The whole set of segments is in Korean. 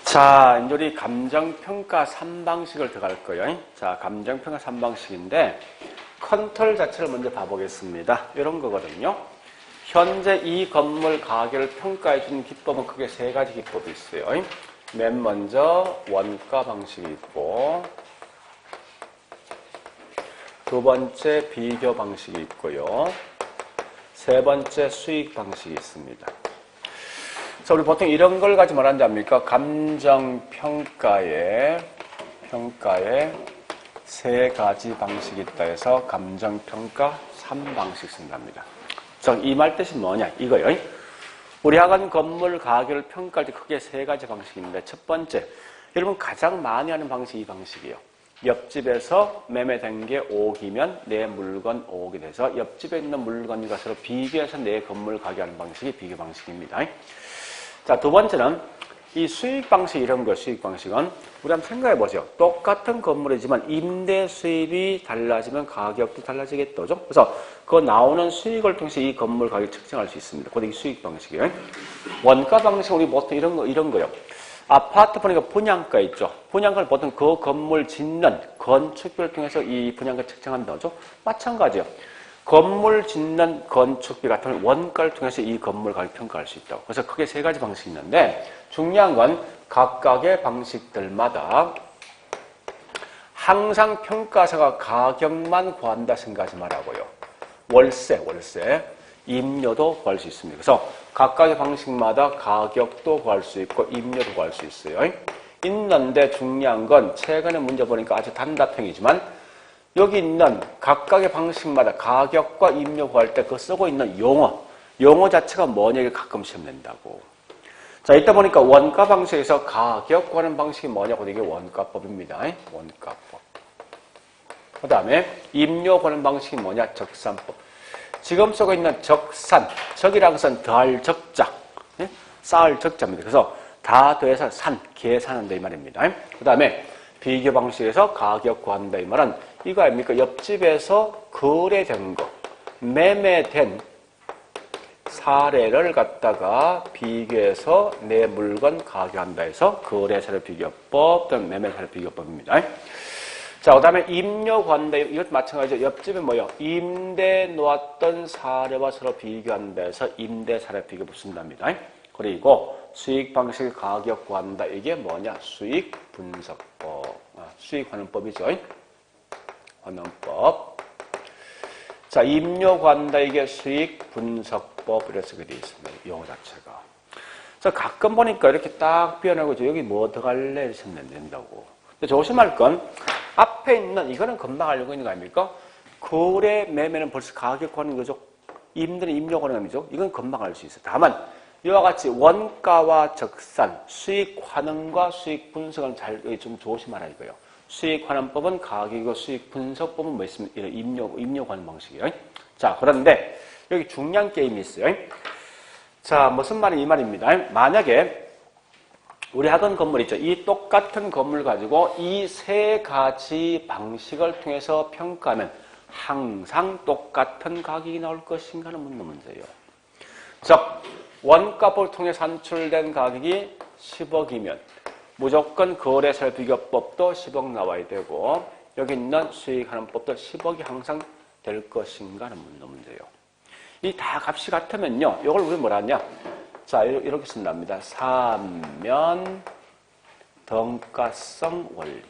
자, 이제 우리 감정평가 3방식을 들어갈 거예요. 자, 감정평가 3방식인데 컨트롤 자체를 먼저 봐보겠습니다. 이런 거거든요. 현재 이 건물 가격을 평가해 주는 기법은 크게 세 가지 기법이 있어요. 맨 먼저 원가 방식이 있고, 두 번째 비교 방식이 있고요. 세 번째 수익 방식이 있습니다. 자, 우리 보통 이런 걸 가지고 뭐라는지 압니까? 감정평가에 세 가지 방식이 있다 해서 감정평가 3방식 쓴답니다. 자, 이 말 뜻이 뭐냐? 이거요. 우리 학원 건물 가격을 평가할 때 크게 세 가지 방식인데, 첫 번째, 여러분 가장 많이 하는 방식이 이 방식이에요. 옆집에서 매매된 게 5억이면 내 물건 5억이 돼서 옆집에 있는 물건과 서로 비교해서 내 건물 가격하는 방식이 비교 방식입니다. 자, 두 번째는 이 수익 방식, 이런 거, 수익 방식은 우리 한번 생각해 보죠. 똑같은 건물이지만 임대 수입이 달라지면 가격도 달라지겠죠. 그래서 그 나오는 수익을 통해서 이 건물 가격 측정할 수 있습니다. 그게 수익 방식이에요. 원가 방식은 우리 보통 이런 거요. 아파트 보니까 분양가 있죠. 분양가를 보통 그 건물 짓는 건축비를 통해서 이 분양가 측정한다 하죠. 마찬가지요. 건물 짓는 건축비 같은 원가를 통해서 이 건물 가격 평가할 수 있다고. 그래서 크게 세 가지 방식이 있는데, 중요한 건 각각의 방식들마다 항상 평가사가 가격만 구한다 생각하지 말라고요. 월세, 임료도 구할 수 있습니다. 그래서 각각의 방식마다 가격도 구할 수 있고 임료도 구할 수 있어요. 있는데 중요한 건 최근에 문제 보니까 아주 단답형이지만 여기 있는 각각의 방식마다 가격과 임료 구할 때 그 쓰고 있는 용어 자체가 뭐냐 이게 가끔 시험 낸다고. 자, 이따 보니까 원가 방식에서 가격 구하는 방식이 뭐냐고 이게 원가법입니다. 원가법. 그 다음에 임료 구하는 방식이 뭐냐? 적산법. 지금 쓰고 있는 적산, 적이라는 것은 더할 적자, 쌓을 적자입니다. 그래서 다 더해서 계산한다 이 말입니다. 그 다음에 비교 방식에서 가격 구한다 이 말은 이거 아닙니까? 옆집에서 거래된 거, 매매된 사례를 갖다가 비교해서 내 물건 가격한다 해서 거래사례 비교법 또는 매매사례 비교법입니다. 자, 그 다음에 임료 구한다. 이것도 마찬가지죠. 옆집에 뭐요? 임대 놓았던 사례와 서로 비교한다 해서 임대사례 비교법 쓴답니다. 그리고 수익 방식의 가격 구한다. 이게 뭐냐? 수익 분석법. 수익 환원법이죠. 환원법. 자, 임료 구한다. 이게 수익 분석법. 이래서 그게 되어 있습니다. 용어 자체가. 자, 가끔 보니까 이렇게 딱 비워내고 여기 뭐 더 갈래? 이렇게 된다고. 근데 조심할 건 앞에 있는 이거는 금방 알고 있는 거 아닙니까? 거래 매매는 벌써 가격 구하는 거죠. 임대는 임료 구하는 거죠. 이건 금방 알 수 있어요. 다만 이와 같이 원가와 적산, 수익 환원과 수익 분석은 좀 조심하라 이거예요. 수익 환원법은 가격이고 수익 분석법은 뭐 있으면 임료 구하는 방식이에요. 자, 그런데 여기 중요한 게임이 있어요. 자, 무슨 말이 이 말입니다. 만약에 우리 학원 건물 있죠. 이 똑같은 건물 가지고 이 세 가지 방식을 통해서 평가하면 항상 똑같은 가격이 나올 것인가 하는 문제예요. 즉, 원가법을 통해 산출된 가격이 10억이면 무조건 거래사례 비교법도 10억 나와야 되고 여기 있는 수익하는 법도 10억이 항상 될 것인가 하는 문제예요. 이 다 값이 같으면요. 이걸 우리 뭐라 하냐? 자, 이렇게 쓴답니다. 삼면 덩가성 원리.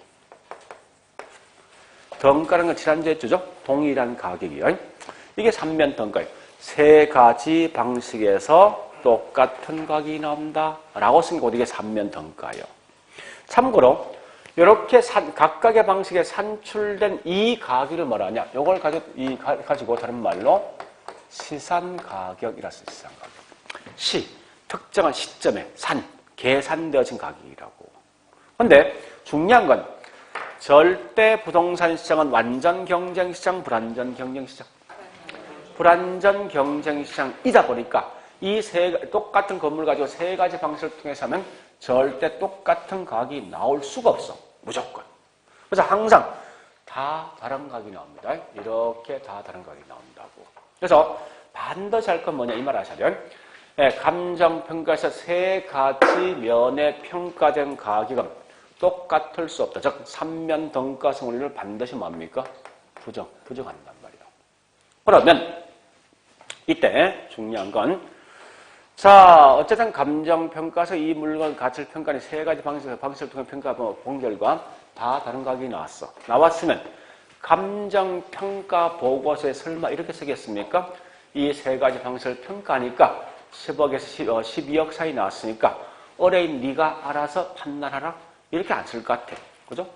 덩가라는 건 지난주에 했죠? 동일한 가격이요. 이게 삼면 덩가예요. 세 가지 방식에서 똑같은 가격이 나온다. 라고 쓴 게 이게 삼면 덩가예요. 참고로 이렇게 각각의 방식에 산출된 이 가격을 뭐라 하냐? 이걸 가지고 다른 말로 시산가격이라 써 시산가격. 특정한 시점에 계산되어진 가격이라고. 그런데 중요한 건 절대 부동산 시장은 완전 경쟁 시장, 불완전 경쟁 시장. 불완전 경쟁 시장이다 보니까 이 똑같은 건물 가지고 세 가지 방식을 통해서 하면 절대 똑같은 가격이 나올 수가 없어. 무조건. 그래서 항상 다 다른 가격이 나옵니다. 이렇게 다 다른 가격이 나온다고. 그래서 반드시 할 건 뭐냐 이 말 아셔야 돼요. 감정평가에서 세 가지 면에 평가된 가격은 똑같을 수 없다. 즉, 3면 등가성 원리를 반드시 뭡니까? 부정한단 말이에요. 그러면 이때 중요한 건 자, 어쨌든 감정평가에서 이 물건 가치를 평가하는 세 가지 방식을 통해 평가본 결과 다 다른 가격이 나왔어. 나왔으면 감정평가 보고서에 설마 이렇게 쓰겠습니까? 이 세 가지 방식을 평가하니까 10억에서 12억 사이 나왔으니까 의뢰인 네가 알아서 판단하라. 이렇게 안 쓸 것 같아. 그죠?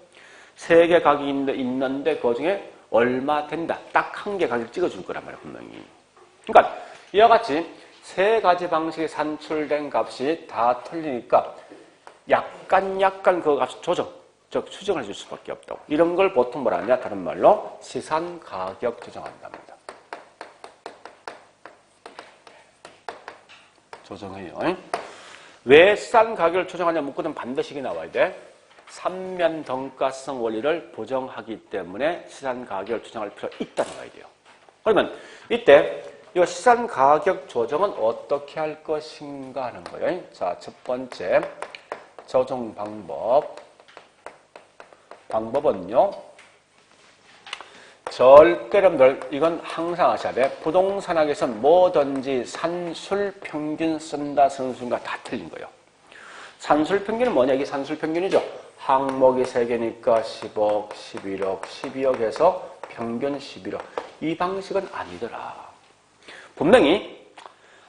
세 개 가격이 있는데 그 중에 얼마 된다. 딱 한 개 가격 찍어줄 거란 말이야, 분명히. 그러니까 이와 같이 세 가지 방식에 산출된 값이 다 틀리니까 약간 그 값을 즉 수정해 줄 수밖에 없다고. 이런 걸 보통 뭐라 하냐? 다른 말로 시산 가격 조정한답니다. 조정해요. 왜 시산 가격을 조정하냐 묻거든 반드시 이게 나와야 돼. 3면 등가성 원리를 부정하기 때문에 시산 가격을 조정할 필요가 있다 나와야 돼요. 그러면 이때 이 시산 가격 조정은 어떻게 할 것인가 하는 거예요. 자, 첫 번째 조정 방법은요. 절대로 이건 항상 하셔야 돼. 부동산학에서는 뭐든지 산술평균 쓴다 쓰는 순간 다 틀린 거예요. 산술평균은 뭐냐? 이게 산술평균이죠. 항목이 3개니까 10억, 11억, 12억 해서 평균 11억. 이 방식은 아니더라. 분명히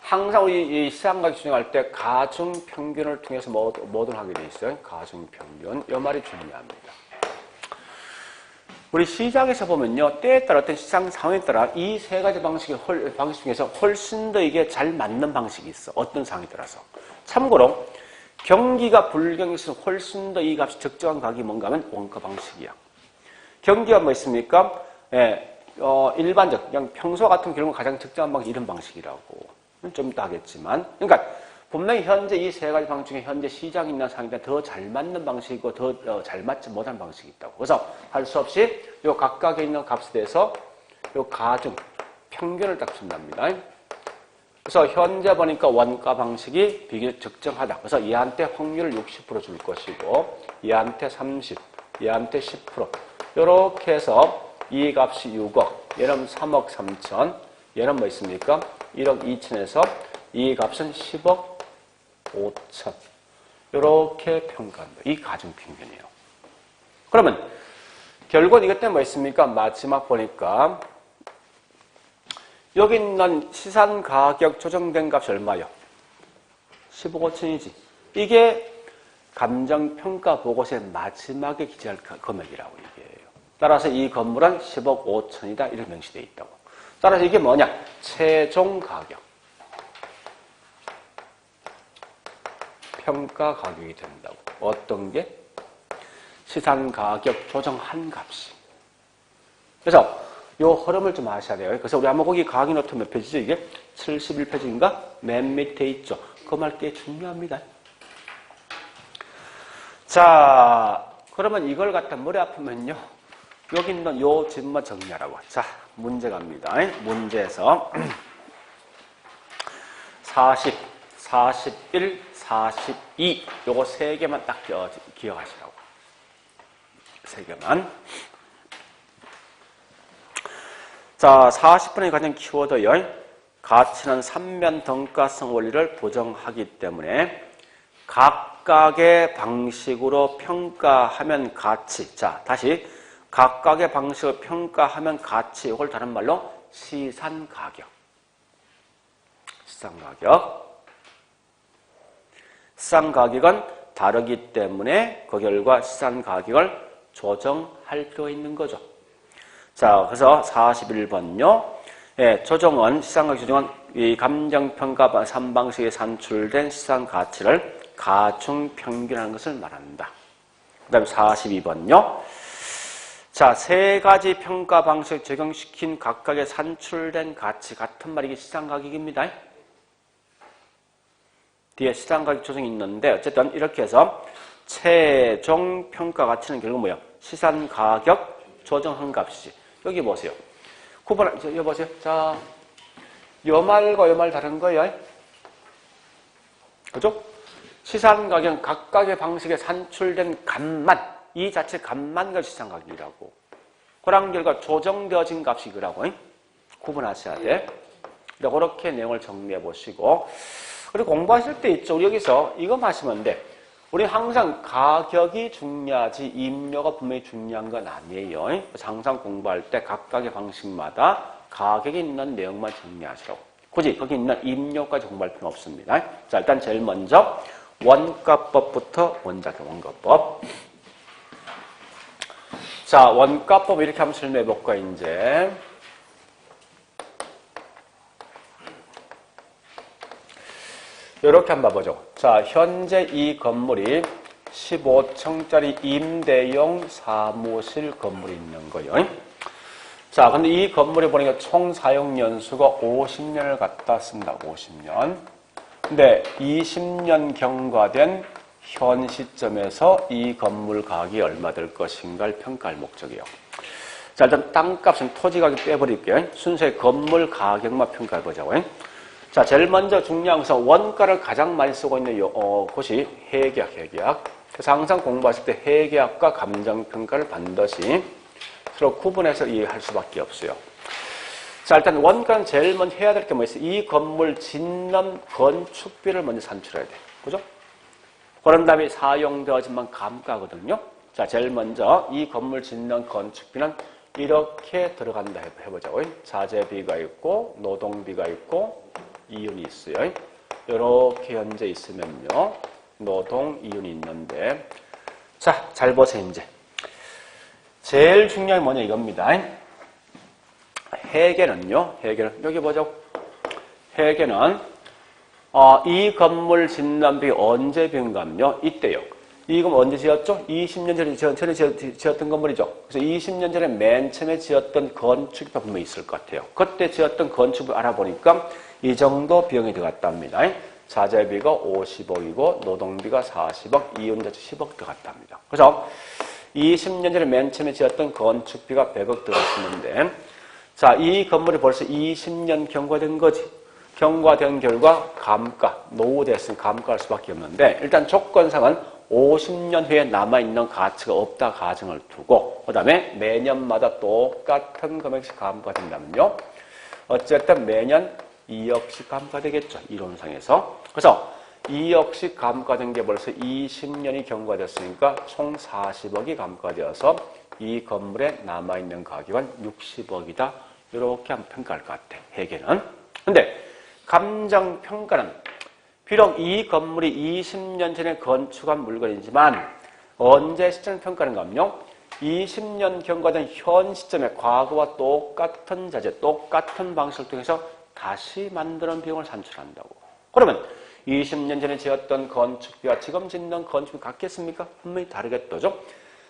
항상 우리 이 시장가격 추정할 때 가중평균을 통해서 뭐든 하게 돼 있어요. 가중평균. 이 말이 중요합니다. 우리 시장에서 보면요. 때에 따라 어떤 시장 상황에 따라 이 세 가지 방식 중에서 훨씬 더 이게 잘 맞는 방식이 있어. 어떤 상황에 따라서. 참고로 경기가 불경기에서 훨씬 더 이 값이 적정한 가격이 뭔가 하면 원가 방식이야. 경기가 뭐 있습니까? 일반적, 그냥 평소 같은 경우는 가장 적정한 방식 이런 방식이라고. 좀 이따 하겠지만. 그러니까 분명히 현재 이 세 가지 방식 중에 현재 시장에 있는 상황에 더 잘 맞는 방식이고 더 잘 맞지 못한 방식이 있다고. 그래서 할 수 없이 요 각각에 있는 값에 대해서 요 가중, 평균을 딱 준답니다. 그래서 현재 보니까 원가 방식이 비교적 적정하다. 그래서 얘한테 확률을 60% 줄 것이고 얘한테 30, 얘한테 10%. 이렇게 해서 이 값이 6억, 얘는 3억 3천, 얘는 뭐 있습니까? 1억 2천에서 이 값은 10억 5천. 이렇게 평가한다. 이 가중평균이에요. 그러면 결국은 이것 때문에 뭐 있습니까? 마지막 보니까 여기 있는 시산 가격 조정된 값이 얼마요? 10억 5천이지. 이게 감정평가 보고서의 마지막에 기재할 금액이라고 얘기해요. 따라서 이 건물은 10억 5천이다. 이렇게 명시되어 있다고. 따라서 이게 뭐냐? 최종 가격. 평가 가격이 된다고. 어떤 게? 시산 가격 조정한 값이. 그래서 요 흐름을 좀 아셔야 돼요. 그래서 우리 한번 거기 가격 노트 몇 페이지죠? 이게 71페이지인가? 맨 밑에 있죠. 그 말 꽤 중요합니다. 자, 그러면 이걸 갖다 머리 아프면요. 여기 있는 요 질문 정리하라고. 자, 문제 갑니다. 문제에서 40, 41, 42 요거 세 개만 딱 기억하시라고. 세 개만. 자, 40분의 가장 키워드요. 가치는 3면 등가성 원리를 부정하기 때문에 각각의 방식으로 평가하면 가치. 자, 다시 각각의 방식을 평가하면 가치. 이걸 다른 말로 시산 가격. 시산 가격. 시산 가격은 다르기 때문에 그 결과 시산 가격을 조정할 필요가 있는 거죠. 자, 그래서 41번요. 예, 조정은, 시산가격 조정은 이 감정평가 3방식에 산출된 시산 가치를 가중평균하는 것을 말한다. 그 다음에 42번요. 자, 세 가지 평가 방식을 적용시킨 각각의 산출된 가치, 같은 말이 이게 시산 가격입니다. 뒤에 시산 가격 조정이 있는데, 어쨌든 이렇게 해서 최종 평가 가치는 결국 뭐예요? 시산 가격 조정한 값이지. 여기 보세요. 9번, 여기 보세요. 자, 요 말과 요 말 다른 거예요. 그죠? 시산 가격은 각각의 방식에 산출된 값만, 이 자체 값만과 시산 가격이라고. 그런 결과 조정되어진 값이 그라고 구분하셔야 돼. 그렇게 내용을 정리해 보시고. 그리고 공부하실 때 있죠. 우리 여기서 이거 마시면 돼. 우리 항상 가격이 중요하지 임료가 분명히 중요한 건 아니에요. 그래서 항상 공부할 때 각각의 방식마다 가격이 있는 내용만 정리하시라고. 굳이 거기 있는 임료까지 공부할 필요는 없습니다. 자, 일단 제일 먼저 원가법부터 먼저 할게요. 원가법. 자, 원가법 이렇게 한번 설명해 볼까 이제. 이렇게 한번 봐보죠. 자, 현재 이 건물이 15층짜리 임대용 사무실 건물이 있는 거예요. 자, 근데 이 건물에 보니까 총 사용 연수가 50년을 갖다 쓴다. 50년. 근데 20년 경과된 현 시점에서 이 건물 가격이 얼마 될 것인가를 평가할 목적이에요. 자, 일단 땅값은 토지 가격 빼버릴게요. 순수의 건물 가격만 평가해 보자고요. 자, 제일 먼저 중요한 것은 원가를 가장 많이 쓰고 있는 곳이 해계약. 그래서 항상 공부하실 때 해계약과 감정평가를 반드시 서로 구분해서 이해할 수밖에 없어요. 자, 일단 원가는 제일 먼저 해야 될 게 뭐 있어요? 이 건물 짓는 건축비를 먼저 산출해야 돼. 그죠? 그런 다음에 사용되어진만 감가거든요. 자, 제일 먼저 이 건물 짓는 건축비는 이렇게 들어간다 해보자고. 자재비가 있고, 노동비가 있고, 이윤이 있어요. 이렇게 현재 있으면요. 노동, 이윤이 있는데. 자, 잘 보세요, 이제. 제일 중요한 게 뭐냐 이겁니다. 해계는요. 여기 보자고. 해계는 이 건물 짓는 비 언제 비인가요? 이때요. 이 건물 언제 지었죠? 20년 전에 지었던 건물이죠. 그래서 20년 전에 맨 처음에 지었던 건축비가 분명히 있을 것 같아요. 그때 지었던 건축비 알아보니까 이 정도 비용이 들어갔답니다. 자재비가 50억이고 노동비가 40억, 이윤자재 10억 들어갔답니다. 그래서 20년 전에 맨 처음에 지었던 건축비가 100억 들어갔었는데 자, 이 건물이 벌써 20년 경과된 거지. 경과된 결과 감가, 노후됐으니 감가할 수밖에 없는데 일단 조건상은 50년 후에 남아있는 가치가 없다 가정을 두고 그 다음에 매년마다 똑같은 금액씩 감가된다면요. 어쨌든 매년 2억씩 감가되겠죠. 이론상에서. 그래서 2억씩 감가된 게 벌써 20년이 경과됐으니까 총 40억이 감가되어서 이 건물에 남아있는 가격은 60억이다. 이렇게 한번 평가할 것 같아. 해계는. 근데 감정평가는 비록 이 건물이 20년 전에 건축한 물건이지만 언제 시점 평가하는가면요. 20년 경과된 현 시점에 과거와 똑같은 자재, 똑같은 방식을 통해서 다시 만드는 비용을 산출한다고. 그러면 20년 전에 지었던 건축비와 지금 짓는 건축비 같겠습니까? 분명히 다르겠죠.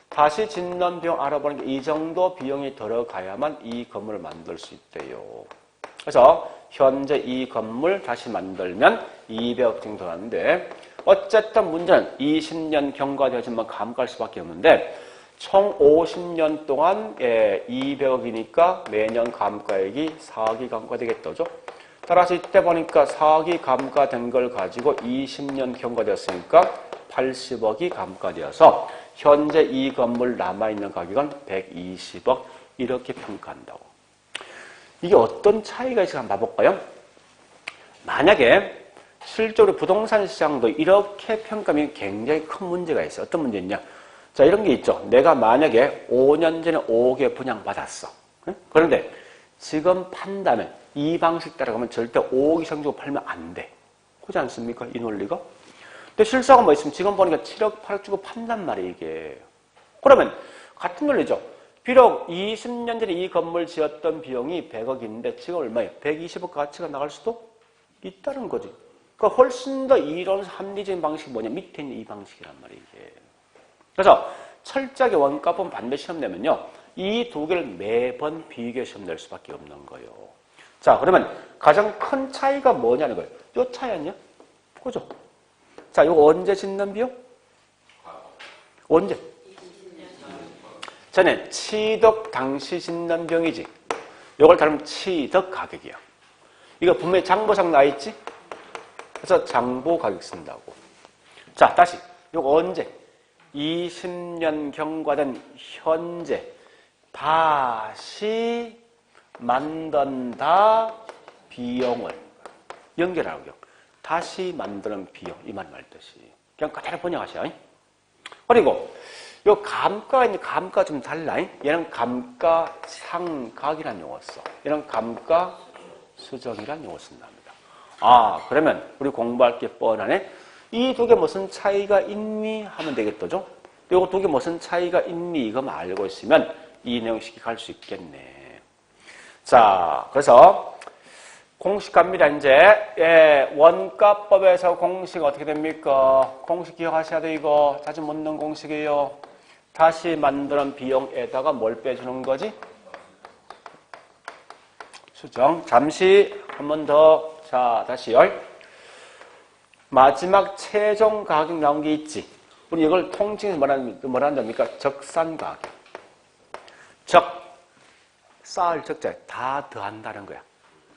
다시 짓는 비용 알아보는 게 이 정도 비용이 들어가야만 이 건물을 만들 수 있대요. 그래서 현재 이 건물 다시 만들면 200억 정도 들어가는데 어쨌든 문제는 20년 경과되어지면 감가할 수밖에 없는데 총 50년 동안 200억이니까 매년 감가액이 4억이 감가되겠죠. 따라서 이때 보니까 4억이 감가된 걸 가지고 20년 경과되었으니까 80억이 감가되어서 현재 이 건물 남아있는 가격은 120억 이렇게 평가한다고. 이게 어떤 차이가 있을까 한번 봐볼까요? 만약에 실제로 부동산 시장도 이렇게 평가하면 굉장히 큰 문제가 있어요. 어떤 문제 있냐? 자, 이런 게 있죠. 내가 만약에 5년 전에 5억에 분양받았어. 그런데 지금 판다면 이 방식 따라가면 절대 5억 이상 주고 팔면 안 돼. 그렇지 않습니까? 이 논리가? 근데 실사가 뭐 있으면 지금 보니까 7억, 8억 주고 판단 말이에요, 이게. 그러면 같은 논리죠. 비록 20년 전에 이 건물 지었던 비용이 100억인데 지금 얼마예요? 120억 가치가 나갈 수도 있다는 거지. 그러니까 훨씬 더 이론 합리적인 방식이 뭐냐? 밑에 있는 이 방식이란 말이에요, 이게. 그래서 철저하게 원가법 반드시 시험 내면요. 이 두 개를 매번 비교 시험 낼 수밖에 없는 거예요. 자, 그러면 가장 큰 차이가 뭐냐는 거예요. 요 차이 아니야? 그죠? 자, 이거 언제 짓는 비용? 언제? 전에 취득 당시 짓는 비용이지. 이걸 다루면 취득 가격이야. 이거 분명히 장부상 나있지? 그래서 장부 가격 쓴다고. 자, 다시. 이거 언제? 20년 경과된 현재 다시 만든다 비용을 연결하고요. 다시 만드는 비용, 이 말 말듯이. 그냥 그대로 번역하셔요. 그리고 요 감가가 있는데 감가 좀 달라. 얘는 감가상각이라는 용어 써. 얘는 감가수정이라는 용어 쓴답니다. 아, 그러면 우리 공부할 게 뻔하네. 이 두 개 무슨 차이가 있니? 하면 되겠죠? 요거 두 개 무슨 차이가 있니? 이거 알고 있으면 이 내용 쉽게 갈 수 있겠네. 자, 그래서 공식 갑니다, 이제. 예, 원가법에서 공식 어떻게 됩니까? 공식 기억하셔야 돼, 이거. 자주 묻는 공식이에요. 다시 만드는 비용에다가 뭘 빼주는 거지? 수정. 잠시 한 번 더. 자, 다시요. 마지막 최종 가격 나온 게 있지. 우리 이걸 통칭해서 뭐라 한답니까? 적산 가격. 쌓을 적자에 다 더한다는 거야.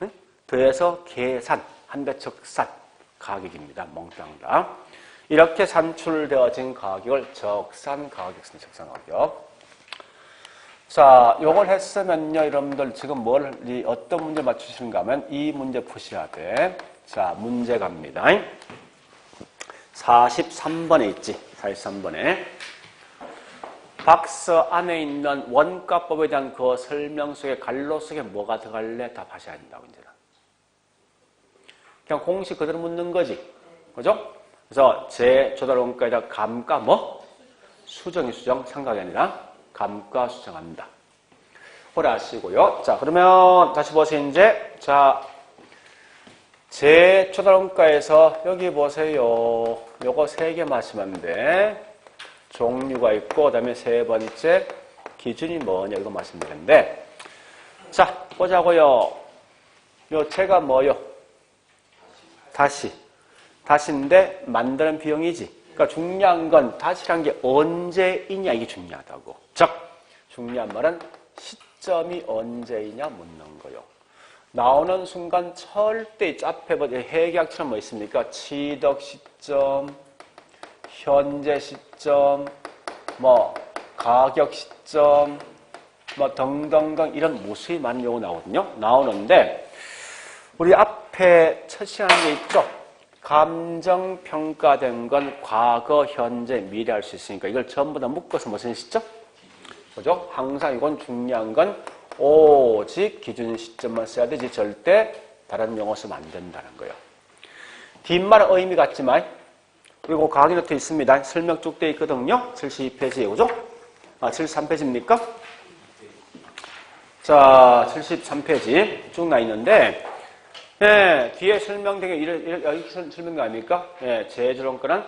응? 더해서 계산한다 적산 가격입니다. 몽땅다. 이렇게 산출되어진 가격을 적산 가격 쓰는 적산 가격. 자, 요걸 했으면요, 여러분들 지금 어떤 문제 맞추시는가 하면 이 문제 푸셔야 돼. 자, 문제 갑니다. 43번에 있지. 43번에. 박스 안에 있는 원가법에 대한 그 설명 속에 갈로 속에 뭐가 들어갈래? 답하셔야 된다고, 이제는. 그냥 공식 그대로 묻는 거지. 그죠? 그래서 조달원가에다 감가 수정이 수정, 상각이 아니라 감가 수정합니다. 오래 하시고요. 자, 그러면 다시 보세요, 이제. 자, 조달원가에서 여기 보세요. 요거 3개 마시면 돼. 종류가 있고, 그 다음에 세 번째 기준이 뭐냐, 이거 마시면 되는데. 자, 보자고요. 요 채가 뭐요? 다시인데 만드는 비용이지. 그러니까 중요한 건 다시란 게 언제이냐, 이게 중요하다고. 즉, 중요한 말은 시점이 언제이냐 묻는 거요. 나오는 순간 절대 앞에 해계약처럼 뭐 있습니까? 취득 시점, 현재 시점, 가격 시점, 등등등 이런 무수히 많은 용어 나오거든요. 나오는데 우리 앞에 첫 시간에 게 있죠. 감정평가된 건 과거, 현재, 미래 할 수 있으니까 이걸 전부 다 묶어서 무슨 시점? 그죠? 항상 이건 중요한 건 오직 기준 시점만 써야 되지 절대 다른 용어 쓰면 안 된다는 거예요. 뒷말은 의미 같지만 그리고 가격 노트 있습니다. 설명 쭉 돼 있거든요. 72페이지에 그죠? 73페이지입니까? 자, 73페이지 쭉 나 있는데 예, 뒤에 설명된 게 여기 설명이 아닙니까? 예, 재조정권은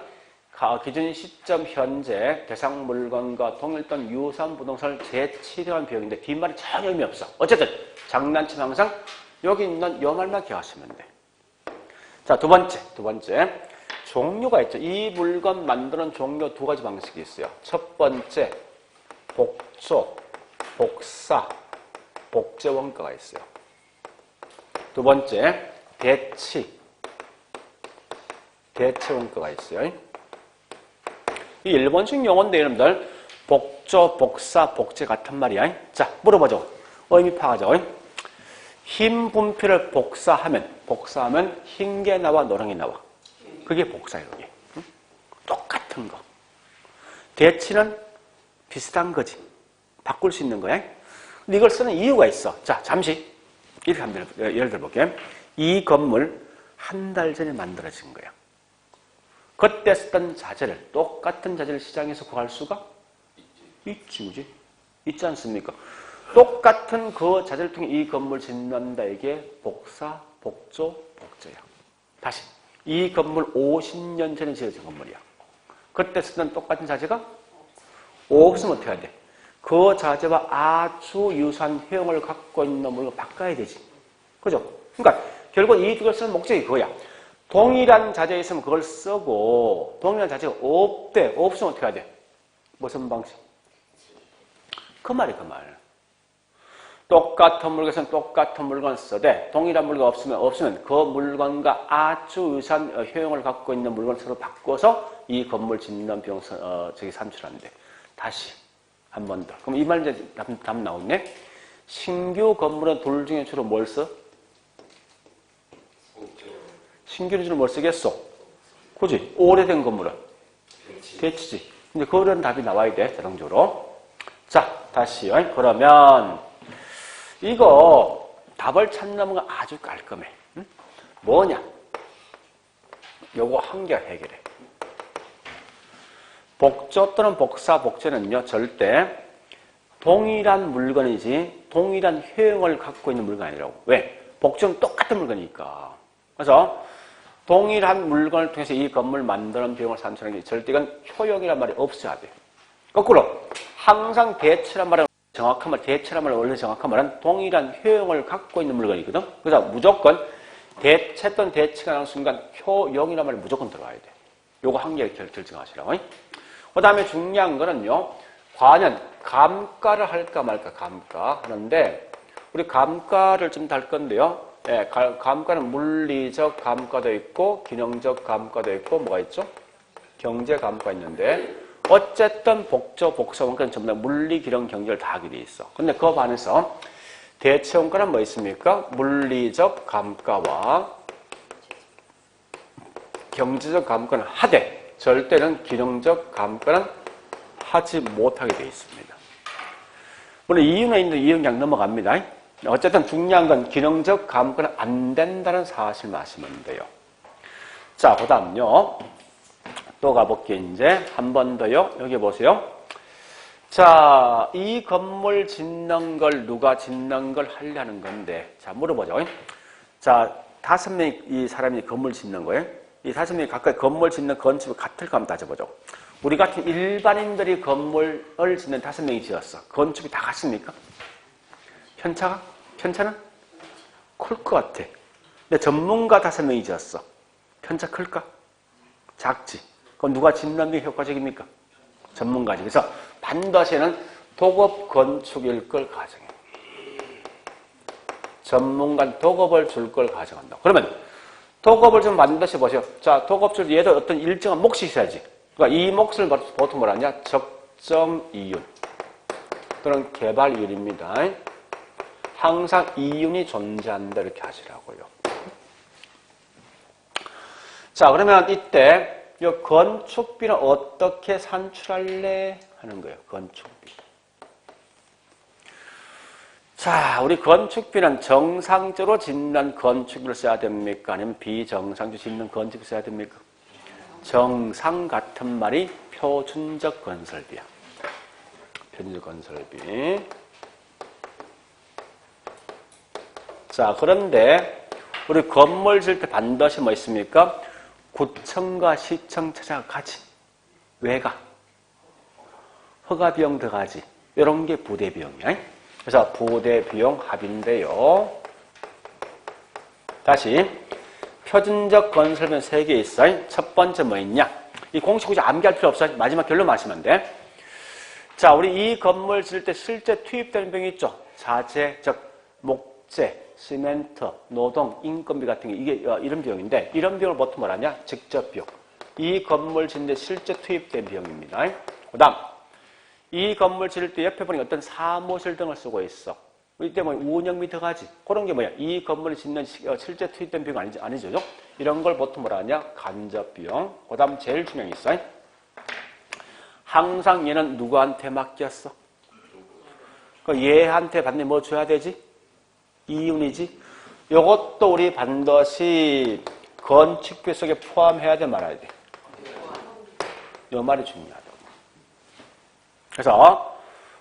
기준 시점 현재 대상 물건과 동일 또는 유사한 부동산을 재취득한 비용인데 뒷말이 전혀 의미 없어. 어쨌든 장난치면 항상 여기 있는 요 말만 기억하시면 돼. 자, 두 번째 종류가 있죠. 이 물건 만드는 종류 두 가지 방식이 있어요. 첫 번째 복조, 복사, 복제 원가가 있어요. 두 번째 대체 원가가 있어요. 이 일본식 용어인데 여러분들 복조, 복사, 복제 같은 말이야. 자, 물어보죠. 의미 파악하죠. 흰 분필을 복사하면 흰 게 나와 노란 게 나와. 그게 복사예요. 이게. 똑같은 거. 대치는 비슷한 거지. 바꿀 수 있는 거야. 근데 이걸 쓰는 이유가 있어. 자, 잠시 이렇게 한번 예를 들어볼게요. 이 건물 한 달 전에 만들어진 거야. 그때 쓰던 자재를 똑같은 자재를 시장에서 구할 수가 있지, 그지? 있지 않습니까? 똑같은 그 자재를 통해 이 건물 짓는다. 이게 복사, 복조, 복제야. 다시 이 건물 50년 전에 지어진 건물이야. 그때 쓰던 똑같은 자재가 없으면 어떻게 해야 돼? 그 자재와 아주 유사한 효용을 갖고 있는 물건 바꿔야 되지. 그죠? 그러니까 결국 이 두 개를 쓰는 목적이 그거야. 동일한 자재가 있으면 그걸 쓰고 동일한 자재가 없으면 어떻게 해야 돼? 무슨 방식? 그 말이 그 말. 똑같은 물건에서는 똑같은 물건을 쓰되 동일한 물건 없으면 그 물건과 아주 유사한 효용을 갖고 있는 물건을 서로 바꿔서 이 건물 짓는 비용 산출한대. 다시 한 번 더. 그럼 이 말 이제 답 나오네. 신규 건물은 둘 중에 주로 뭘 써? 신규는 주로 뭘 쓰겠어? 그지? 오래된 건물은 대치지. 근데 그런 답이 나와야 돼, 자동적으로. 자, 다시요. 그러면 이거 답을 찾는 건 아주 깔끔해. 응? 뭐냐? 요거 한 개 해결해. 복조 또는 복사, 복제는요, 절대 동일한 물건이지 동일한 효용을 갖고 있는 물건이 아니라고. 왜? 복조는 똑같은 물건이니까. 그래서 동일한 물건을 통해서 이 건물 만드는 비용을 산출하는 게 절대 이건 효용이란 말이 없어야 돼. 거꾸로 항상 대체란 말은 정확한 말, 대체란 말은 원래 정확한 말은 동일한 효용을 갖고 있는 물건이거든. 그래서 무조건 대체 또는 대치가 나오는 순간 효용이란 말이 무조건 들어가야 돼. 요거 한 개를 결정하시라고. 그 다음에 중요한 거는요. 과연 감가를 할까 말까 감가 하는데 우리 감가를 좀 달 건데요. 예, 감가는 물리적 감가도 있고 기능적 감가도 있고 뭐가 있죠? 경제 감가 있는데 어쨌든 복조, 복사 원가는 전부 다 물리, 기능, 경제를 다 하게 돼 있어. 근데 그 반에서 대체 원가는 뭐 있습니까? 물리적 감가와 경제적 감가는 하되 절대는 기능적 감가는 하지 못하게 돼 있습니다. 물론 이유는 있는데 이유는 그냥 넘어갑니다. 어쨌든 중요한 건 기능적 감가는 안 된다는 사실만 아시면 돼요. 자, 그 다음요. 또 가볼게요. 이제 한 번 더요. 여기 보세요. 자, 이 건물 짓는 걸 누가 짓는 걸 하려는 건데 자, 물어보죠. 자, 5명이 이 사람이 건물 짓는 거예요. 이 5명이 각각 건물 짓는 건축이 같을까 한번 따져보죠. 우리 같은 일반인들이 건물을 짓는 5명이 지었어. 건축이 다 같습니까? 편차가? 편차는? 클 것 같아. 근데 전문가 5명이 지었어. 편차 클까? 작지. 그럼 누가 짓는 게 효과적입니까? 전문가지. 그래서 반드시는 도급 건축일 걸 가정해. 전문가는 도급을 줄 걸 가정한다. 그러면 도급을 좀 반드시 보세요. 자, 도급 줄 얘도 어떤 일정한 몫이 있어야지. 그러니까 이 몫을 보통 뭐라 하냐? 적정 이윤 또는 개발 이윤입니다. 항상 이윤이 존재한다 이렇게 하시라고요. 자, 그러면 이때 이 건축비는 어떻게 산출할래? 하는 거예요. 건축비. 자, 우리 건축비는 정상적으로 짓는 건축비를 써야 됩니까? 아니면 비정상적으로 짓는 건축비를 써야 됩니까? 정상 같은 말이 표준적 건설비야. 표준적 건설비. 자, 그런데 우리 건물 지을 때 반드시 뭐 있습니까? 구청과 시청 찾아가지. 왜 가? 허가 비용 들어가지. 이런 게 부대 비용이야. 그래서 부대 비용 합인데요. 다시 표준적 건설비는 3개 있어. 첫 번째 뭐 있냐? 이 공식 굳이 암기할 필요 없어. 마지막 결론 마시면 돼. 자, 우리 이 건물 지을 때 실제 투입되는 비용이 있죠. 자재, 즉 목재, 시멘트, 노동, 인건비 같은 게 이게 이런 비용인데 이런 비용을 보통 뭐라냐? 직접 비용. 이 건물 짓는데 실제 투입된 비용입니다. 그 다음 이 건물 지을 때 옆에 보니까 어떤 사무실 등을 쓰고 있어. 이때 뭐 운영비 들어가지. 그런 게 뭐야? 이 건물을 짓는 실제 투입된 비용 아니죠? 이런 걸 보통 뭐라 하냐? 간접 비용. 그 다음 제일 중요한 게 있어. 항상 얘는 누구한테 맡겼어? 얘한테 받는 뭐 줘야 되지? 이윤이지. 이것도 우리 반드시 건축비 속에 포함해야 돼 말아야 돼. 이 말이 중요하다. 그래서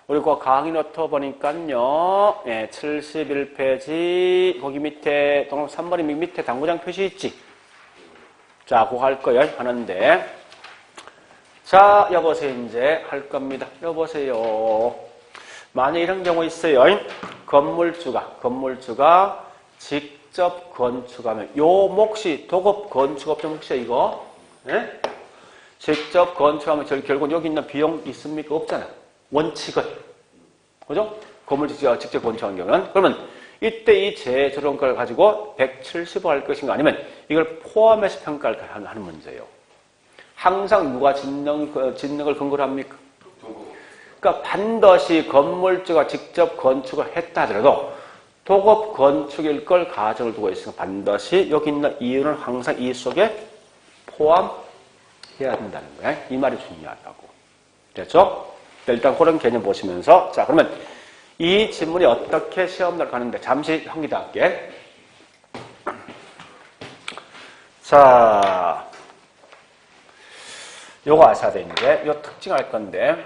우리 그 강의 노트 보니까요. 예, 71페이지 거기 밑에 동그라미 3번의 밑에 당구장 표시 있지. 자, 그거 할 거예요. 하는데 자, 여보세요. 이제 할 겁니다. 여보세요. 만약 이런 경우 있어요. 건물주가 직접 건축하면 요 몫이 도급 건축업체 몫이야 이거. 네? 직접 건축하면 결국 여기 있는 비용 있습니까? 없잖아. 원칙은. 그죠? 건물 직접 건축한 경우는 그러면 이때 이 재조정가를 가지고 170억 할 것인가 아니면 이걸 포함해서 평가를 하는 문제예요. 항상 누가 짓는 걸 근거로 합니까? 그러니까 반드시 건물주가 직접 건축을 했다 하더라도 도급 건축일 걸 가정을 두고 있으니까 반드시 여기 있는 이유는 항상 이 속에 포함해야 된다는 거야. 이 말이 중요하다고. 됐죠? 일단 그런 개념 보시면서 자 그러면 이 질문이 어떻게 시험날 가는데 잠시 한기다 할게. 자, 요거 아셔야 되는데 요 특징 할 건데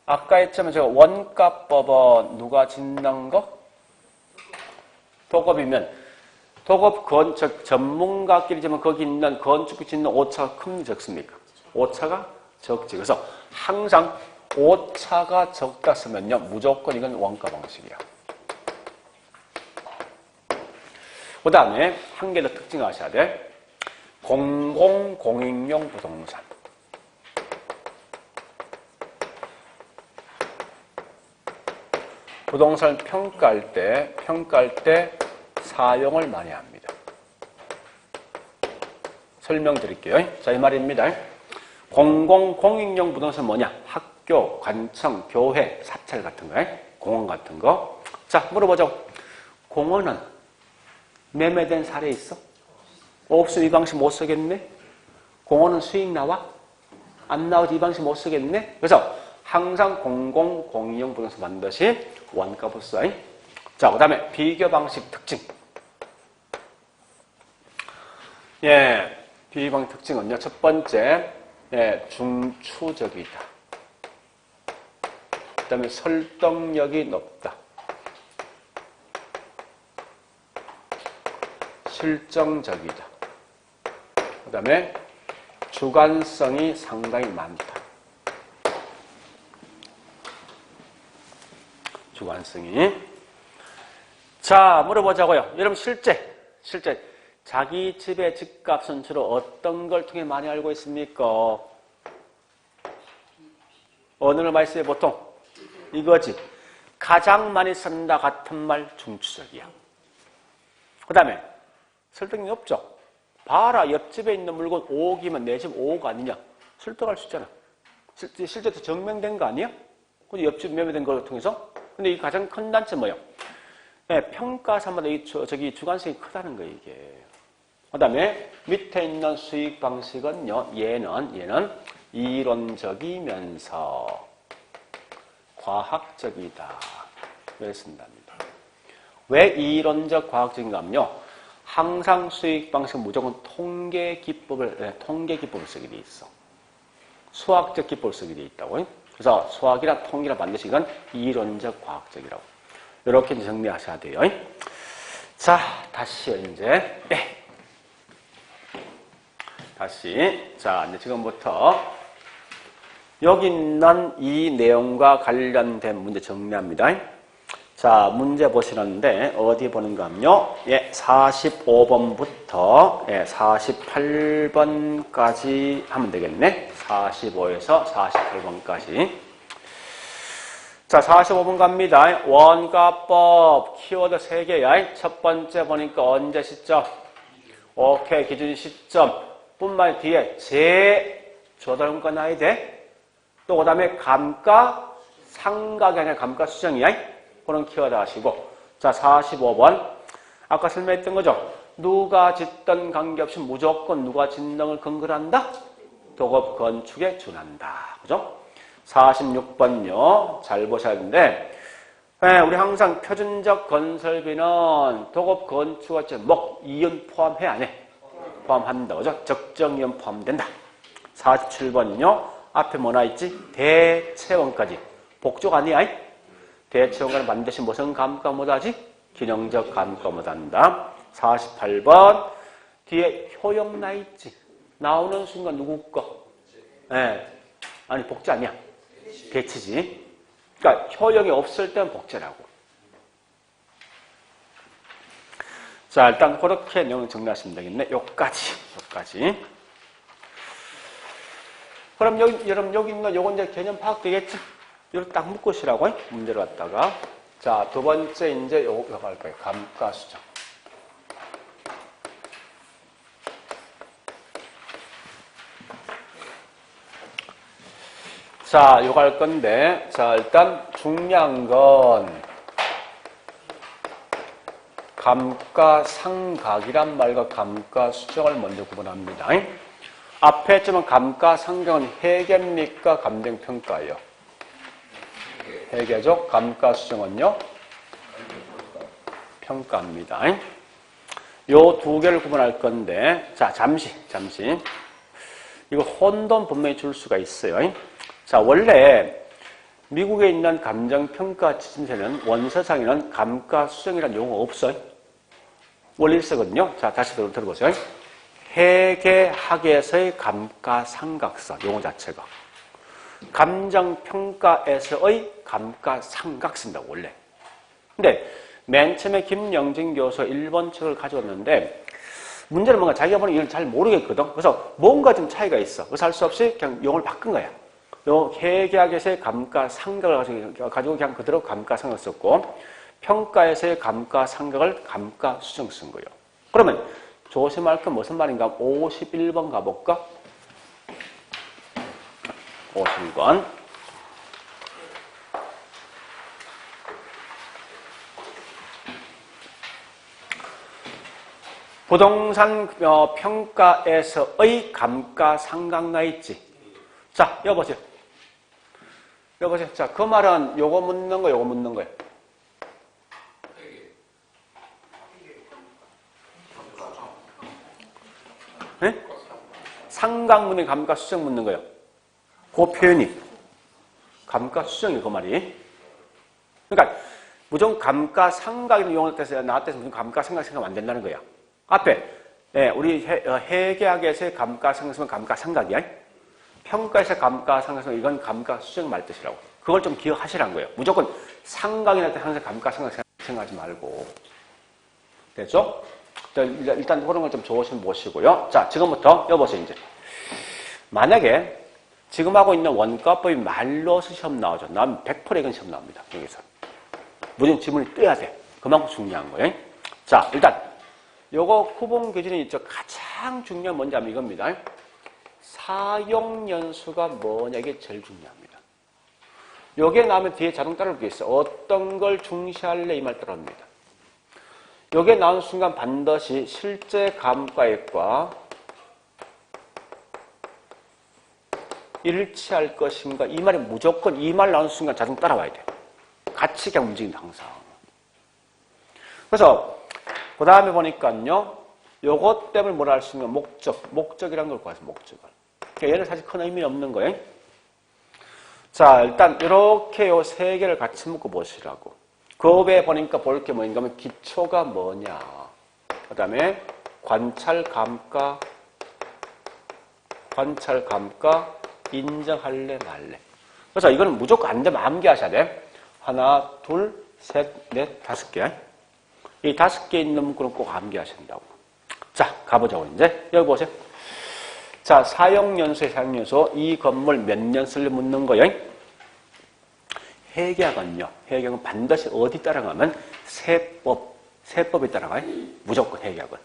아까 했지만 제가 원가법은 누가 짓는 거? 도급이면 도급 건축 전문가끼리지만 거기 있는 건축 짓는 오차가 큽니까 적습니까? 오차가 적지. 그래서 항상 오차가 적다 쓰면요 무조건 이건 원가 방식이야. 그 다음에 한 개 더 특징 아셔야 돼. 공공공익용 부동산. 부동산을 평가할 때 사용을 많이 합니다. 설명드릴게요. 자, 이 말입니다. 공공공익용 부동산 뭐냐? 학교, 관청, 교회, 사찰 같은 거, 공원 같은 거. 자, 물어보죠. 공원은 매매된 사례 있어? 없으면 이 방식 못 쓰겠네? 공원은 수익 나와? 안 나오지 이 방식 못 쓰겠네? 그래서 항상 공공공익용 부동산 반드시 원가부 써. 자, 그 다음에 비교 방식 특징. 예, 비교 방식 특징은요. 첫 번째, 예, 중추적이다. 그 다음에 설득력이 높다. 실정적이다. 그 다음에 주관성이 상당히 많다. 주관성이. 자, 물어보자고요. 여러분 실제 자기 집의 집값은 주로 어떤 걸 통해 많이 알고 있습니까? 오늘 말씀에 보통 이거지. 가장 많이 쓴다 같은 말 중추적이야. 그 다음에 설득력이 없죠. 봐라, 옆집에 있는 물건 5억이면 내 집 5억 아니냐? 설득할 수 있잖아. 실제 더 증명된 거 아니야? 근데 옆집 매매된 걸 통해서. 근데 이 가장 큰 단점 뭐예요? 네, 평가사마다 저기 주관성이 크다는 거예요, 이게. 그 다음에 밑에 있는 수익 방식은요, 얘는 이론적이면서 과학적이다. 왜 쓴답니다. 왜 이론적 과학적인가 하면요, 항상 수익 방식은 무조건 통계 기법을 쓰게 돼 있어. 수학적 기법을 쓰게 돼 있다고. 그래서 수학이나 통계나 반드시 이건 이론적 과학적이라고. 이렇게 정리하셔야 돼요. 자, 다시 이제 다시 자, 이제 지금부터 여기 있는 이 내용과 관련된 문제 정리합니다. 자, 문제 보시는데 어디 보는가 하면요. 예, 45번부터 48번까지 하면 되겠네. 45에서 48번까지. 자, 45번 갑니다. 원가법 키워드 3개야. 첫 번째 보니까 언제 시점? 오케이, 기준 시점. 뿐만 뒤에 재조달원가 나야 돼. 또 그 다음에 감가, 상각이 아니라 감가 수정이야. 그런 키워드 하시고. 자, 45번. 아까 설명했던 거죠. 누가 짓던 관계없이 무조건 누가 짓는 걸 근거로 한다? 도급 건축에 준한다. 그죠? 46번요. 잘 보셔야 되는데, 우리 항상 표준적 건설비는 도급 건축과 이윤 포함해, 안 해? 포함한다. 그죠? 적정 이윤 포함된다. 47번요. 앞에 뭐나 있지? 대체원까지. 복족 아니야? 대체원가는 반드시 무슨 감가 못하지? 기능적 감가 못한다. 48번. 뒤에 효용 나 있지? 나오는 순간 누구 거? 아니, 복제 아니야. 대치지. 그러니까 효용이 없을 때는 복제라고. 자, 일단 그렇게 내용 정리하시면 되겠네. 요까지. 그럼 여러분 여기 있는 요건 이제 개념 파악되겠지? 이걸 딱 묶으시라고 문제를 갖다가. 자, 두 번째 이제 요거 할 거예요. 감가수정. 자, 요거 할 건데, 자, 일단 중요한 건 감가상각이란 말과 감가수정을 먼저 구분합니다. 앞에 했지만 감가상각은 회계입니까? 감정평가예요. 회계죠. 감가수정은요? 평가입니다. 요 두 개를 구분할 건데, 자, 잠시. 이거 혼돈 분명히 줄 수가 있어요. 자, 원래 미국에 있는 감정평가 지침서에는 원서상에는 감가수정이라는 용어가 없어요. 원래 있었거든요. 자, 다시 들어보세요. 회계학에서의 감가상각서 용어 자체가 감정평가에서의 감가상각서입니다. 원래. 근데 맨 처음에 김영진 교수 일본 책을 가져왔는데 문제는 뭔가 자기가 보는 이걸 잘 모르겠거든. 그래서 뭔가 좀 차이가 있어. 그래서 할 수 없이 그냥 용어를 바꾼 거야. 요 회계학에서의 감가상각을 가지고 그냥 그대로 감가상각을 썼고 평가에서의 감가상각을 감가수정 쓴 거예요. 그러면 조심할 건 무슨 말인가? 51번 가볼까? 51번. 부동산 평가에서의 감가상각 나 있지? 자, 여보세요. 자, 그 말은 요거 묻는 거, 요거 묻는 거예요. 네? 상각 묻는 감가수정 묻는 거예요. 그 표현이 감가수정이 그 말이. 그러니까 무조건 감가상각이라는 용어 때서 나한테서 무슨 감가상각 생각하면 안 된다는 거야. 앞에 우리 회계학에서의 감가상각은 감가상각이야. 평가에서 감가상각 이건 감가수정 말 뜻이라고. 그걸 좀 기억하시라는 거예요. 무조건 상각이나 때 항상 감가상각 생각하지 말고. 됐죠? 일단 그런 걸 좀 조심 보시고요. 자, 지금부터 여보세요, 이제. 만약에 지금 하고 있는 원가법이 말로서 시험 나오죠. 나면 100% 이건 시험 나옵니다. 여기서. 무조건 지문이 떠야 돼. 그만큼 중요한 거예요. 자, 일단 요거 구분 기준이 있죠. 가장 중요한 뭔지 아면 이겁니다. 사용연수가 뭐냐 이게 제일 중요합니다. 요게 나오면 뒤에 자동 따라올 게 있어요. 어떤 걸 중시할래 이 말 따라옵니다. 요게 나온 순간 반드시 실제 감가액과 일치할 것인가 이 말이 무조건 이 말 나온 순간 자동 따라와야 돼요. 같이 그냥 움직인다 항상. 그래서 그 다음에 보니까요. 요것 때문에 뭐라 할 수 있는 목적이라는 걸 구하세요. 목적을. 그러니까 얘는 사실 큰 의미 없는 거예요. 자, 일단 이렇게 요 세 개를 같이 묶어 보시라고. 그 외에 보니까 볼 게 뭐인가 하면 기초가 뭐냐. 그 다음에 관찰 감가 인정할래 말래. 그래서 이거는 무조건 안 되면 암기하셔야 돼. 하나, 둘, 셋, 넷, 5개. 이 5개 있는 문구는 꼭 암기하신다고. 자, 가보자고 이제. 여기 보세요. 자, 사용연수의 사용연수. 이 건물 몇 년 쓸래 묻는 거예요. 회계학은요. 회계학은 반드시 어디 따라가면 세법에 따라가요. 무조건 회계학은.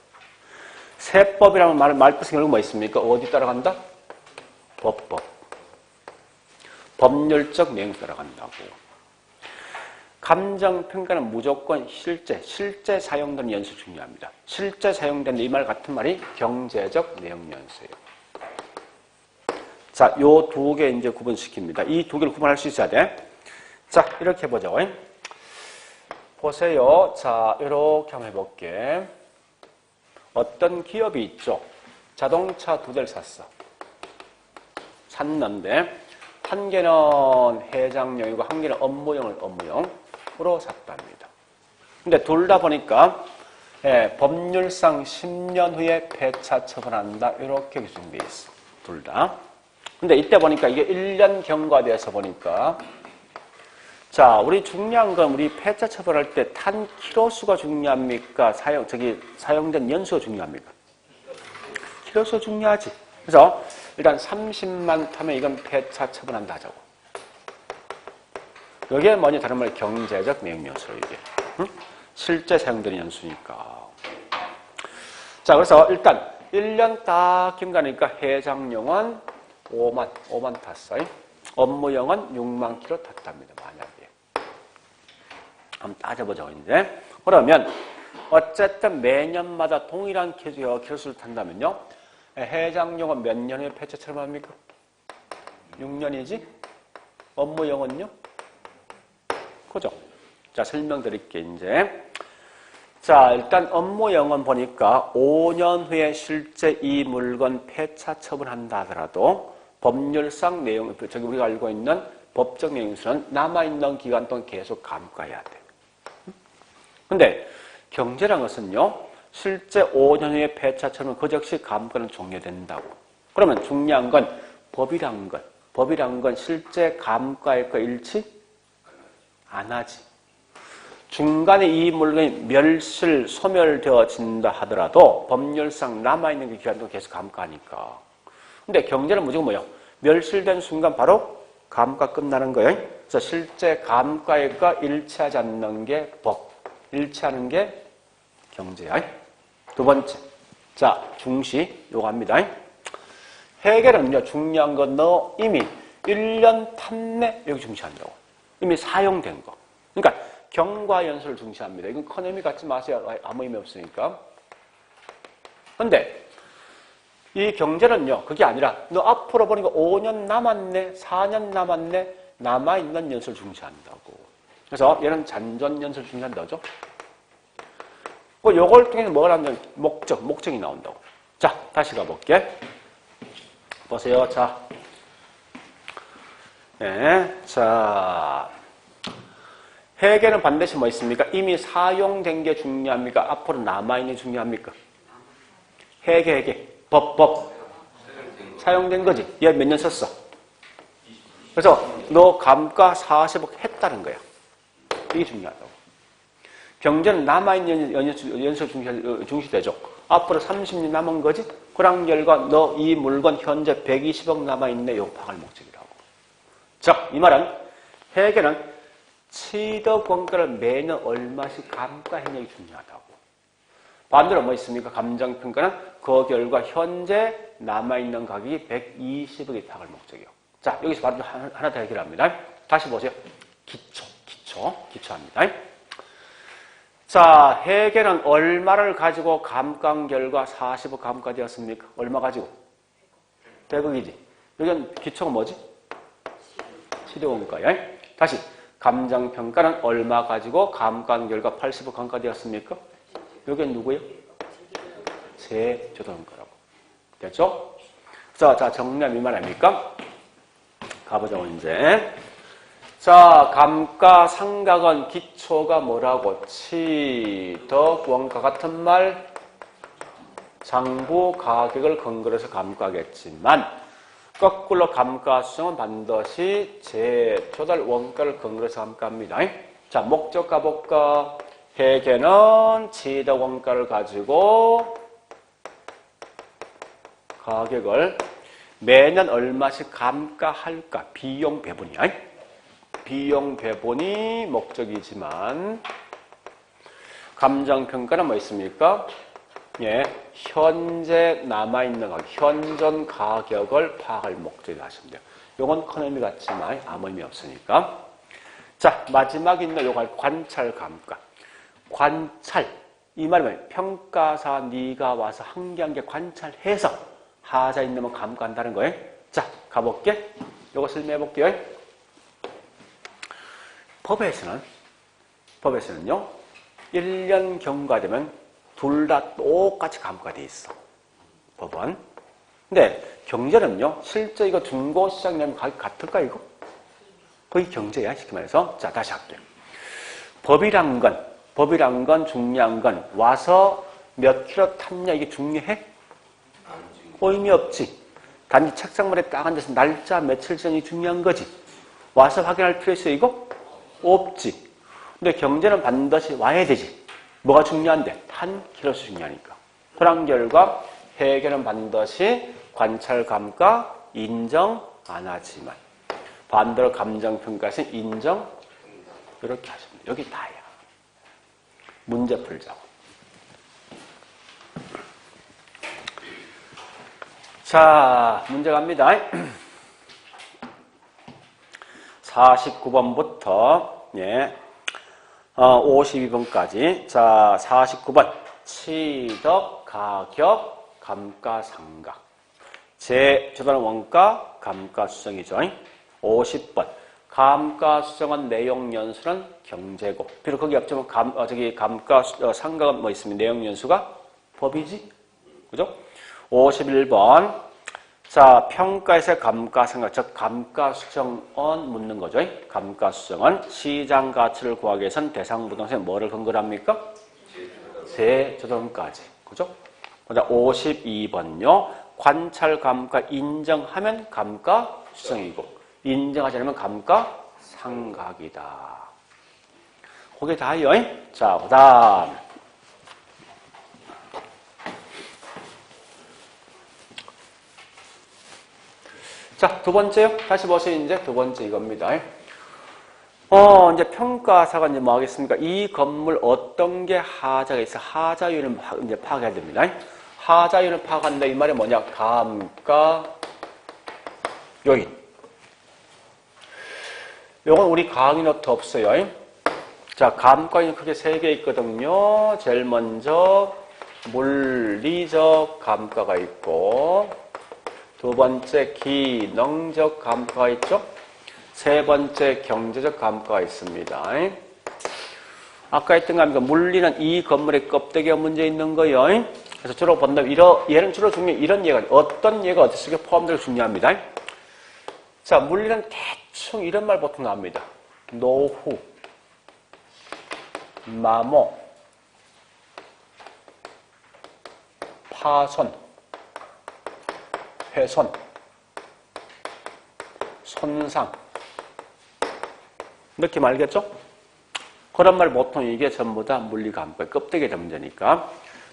세법이라는 말뜻은 결국 뭐 있습니까? 어디 따라간다? 법법. 법률적 내용 따라간다고. 감정평가는 무조건 실제 사용되는 연수 중요합니다. 실제 사용되는 이 말 같은 말이 경제적 내용 연수예요. 자, 요 두 개 이제 구분시킵니다. 이 두 개를 구분할 수 있어야 돼. 자, 이렇게 해보죠. 보세요. 자, 이렇게 한번 해볼게. 어떤 기업이 있죠. 자동차 2대를 샀는데 한 개는 해장용이고 한 개는 업무용으로 샀답니다. 근데 둘 다 보니까 법률상 10년 후에 폐차 처분한다. 이렇게 규정되어 있어. 둘 다. 근데 이때 보니까 이게 1년 경과돼서 보니까 자, 우리 중요한 건 우리 폐차 처분할 때 탄 키로수가 중요합니까? 사용된 연수가 중요합니까? 키로수가 중요하지. 그래서 일단 30만 타면 이건 폐차 처분한다 하자고. 이게 뭐냐 다른 말 경제적 내용 요소 이게. 응? 실제 사용되는 연수니까. 자, 그래서 일단 1년 딱 김가니까 해장용은 5만 탔어요. 업무용은 6만 킬로 탔답니다. 만약에. 한번 따져보자고 이제. 그러면 어쨌든 매년마다 동일한 키로수를 탄다면요. 해장용은 몇 년에 폐차처럼 합니까? 6년이지? 업무용은요? 그죠? 자, 설명드릴게요, 이제. 자, 일단 업무용은 보니까 5년 후에 실제 이 물건 폐차 처분한다 하더라도 법률상 내용, 저기 우리가 알고 있는 법적 내용에서는 남아있는 기간 동안 계속 감가해야 돼. 근데 경제란 것은요, 실제 5년 후에 폐차 처분 그 즉시 감가는 종료된다고. 그러면 중요한 건 법이란 건 실제 감가일과 일치 안 하지. 중간에 이 물건이 멸실, 소멸되어진다 하더라도 법률상 남아있는 그 기간 동안 계속 감가하니까. 근데 경제는 무조건 뭐예요? 멸실된 순간 바로 감가 끝나는 거예요. 그래서 실제 감가일과 일치하지 않는 게 법, 일치하는 게 경제야. 두 번째. 자, 중시, 요거 합니다. 해결은요, 중요한 건 너 이미 1년 탔네, 여기 중시한다고. 이미 사용된 거. 그러니까 경과연수를 중시합니다. 이건 커네미 갖지 마세요. 아무 의미 없으니까. 근데 이 경제는요, 그게 아니라 너 앞으로 보니까 5년 남았네, 4년 남았네, 남아있는 연수를 중시한다고. 그래서 얘는 잔존연수를 중시한다죠. 요걸 통해서 뭘 하면 목적이 나온다고. 자, 다시 가볼게. 보세요. 자. 네. 자. 회계는 반드시 뭐 있습니까? 이미 사용된 게 중요합니까? 앞으로 남아있는 게 중요합니까? 회계. 법. 사용된 거지. 얘 몇 년 썼어? 그래서 너 감가 40억 했다는 거야. 이게 중요하다고. 경제는 남아있는 연수 중시되죠. 앞으로 30년 남은 거지? 그런 결과 너 이 물건 현재 120억 남아있네. 요 파악할 목적이라고. 자, 이 말은 회계는 취득 원가를 매년 얼마씩 감가했냐가 중요하다고. 반대로 뭐 있습니까? 감정평가는 그 결과 현재 남아있는 가격이 120억이 파악할 목적이요. 자, 여기서 바로 하나 더 해결합니다. 다시 보세요. 기초합니다. 자, 회계는 얼마를 가지고 감가한 결과 40억 감가되었습니까? 얼마 가지고? 100억이지. 여기는 기초가 뭐지? 취득원가야. 다시. 감정평가는 얼마 가지고 감가한 결과 80억 감가되었습니까? 여기는 누구예요? 재조정가라고. 됐죠? 자, 정리하면 이 말 아닙니까? 가보자고, 이제. 자, 감가상각은 기초가 뭐라고? 취득 원가 같은 말, 장부 가격을 근거로 해서 감가하겠지만, 거꾸로 감가수정은 반드시 재조달 원가를 근거로 해서 감가합니다. 자, 목적 가볼까? 회계는 취득 원가를 가지고 가격을 매년 얼마씩 감가할까? 비용 배분이야. 비용 배분이 목적이지만 감정평가는 뭐 있습니까? 예, 현재 남아있는 가격, 현존 가격을 파악할 목적이라 하시면 돼요. 요건 큰 의미 같지만 아무 의미 없으니까. 자, 마지막에 있는 요거 관찰 감가. 관찰. 이 말이면 평가사 네가 와서 한 개 한 개 관찰해서 하자 있는 건 감가한다는 거예요. 자, 가볼게. 요거 설명해 볼게요. 법에서는요, 1년 경과되면 둘 다 똑같이 감가돼 있어. 법은. 근데 경제는요, 실제 이거 중고시장 내면 가격 같을까, 이거? 거의 경제야, 쉽게 말해서. 자, 다시 할게요. 법이란 건 중요한 건 와서 몇 킬로 탔냐, 이게 중요해? 의미 없지. 단지 책상물에 딱 앉아서 날짜, 며칠 전이 중요한 거지. 와서 확인할 필요 있어, 이거? 없지. 근데 경제는 반드시 와야 되지. 뭐가 중요한데? 탄 킬로수 중요하니까. 그런 결과 회계는 반드시 관찰 감가 인정 안 하지만 반대로 감정평가에서는 인정 이렇게 하시면 돼요. 여기 다야. 문제 풀자고. 자, 문제 갑니다. 49번부터, 예, 52번까지. 자, 49번. 취득, 가격, 감가상각. 제조단 원가, 감가수정이죠. 50번. 감가수정한 내용연수는 경제고. 비록 거기 앞쪽에 감가상각은 뭐 있으면 내용연수가 법이지. 그죠? 51번. 자, 평가에서 감가상각, 즉 감가수정은 묻는 거죠. 감가수정은 시장 가치를 구하기 위해서는 대상 부동산에 뭐를 근거로 합니까? 제조단까지. 그죠? 자, 52번요. 관찰 감가 인정하면 감가수정이고 인정하지 않으면 감가상각이다. 그게 다요. 자, 그 다음. 자, 두 번째요. 다시 보세요. 이제 두 번째 이겁니다. 이제 평가사가 이제 뭐 하겠습니까? 이 건물 어떤 게 하자가 있어? 하자 요인을 이제 파악해야 됩니다. 하자 요인을 파악한다. 이 말이 뭐냐? 감가 요인. 요건 우리 강의 노트 없어요. 자, 감가 요인 크게 세 개 있거든요. 제일 먼저 물리적 감가가 있고, 두 번째 기능적 감가가 있죠. 세 번째 경제적 감가가 있습니다. 아까 했던 거 물리는 이 건물의 껍데기가 문제 있는 거예요. 그래서 주로 본다면 얘는 주로 중요한 이런 예가 어떤 예가 어디 속에 포함되고 중요합니다. 자, 물리는 대충 이런 말 보통 나옵니다. 노후, 마모, 파손, 훼손, 손상. 느낌 알겠죠? 그런 말 보통 이게 전부 다 물리감가, 껍데기의 문제니까.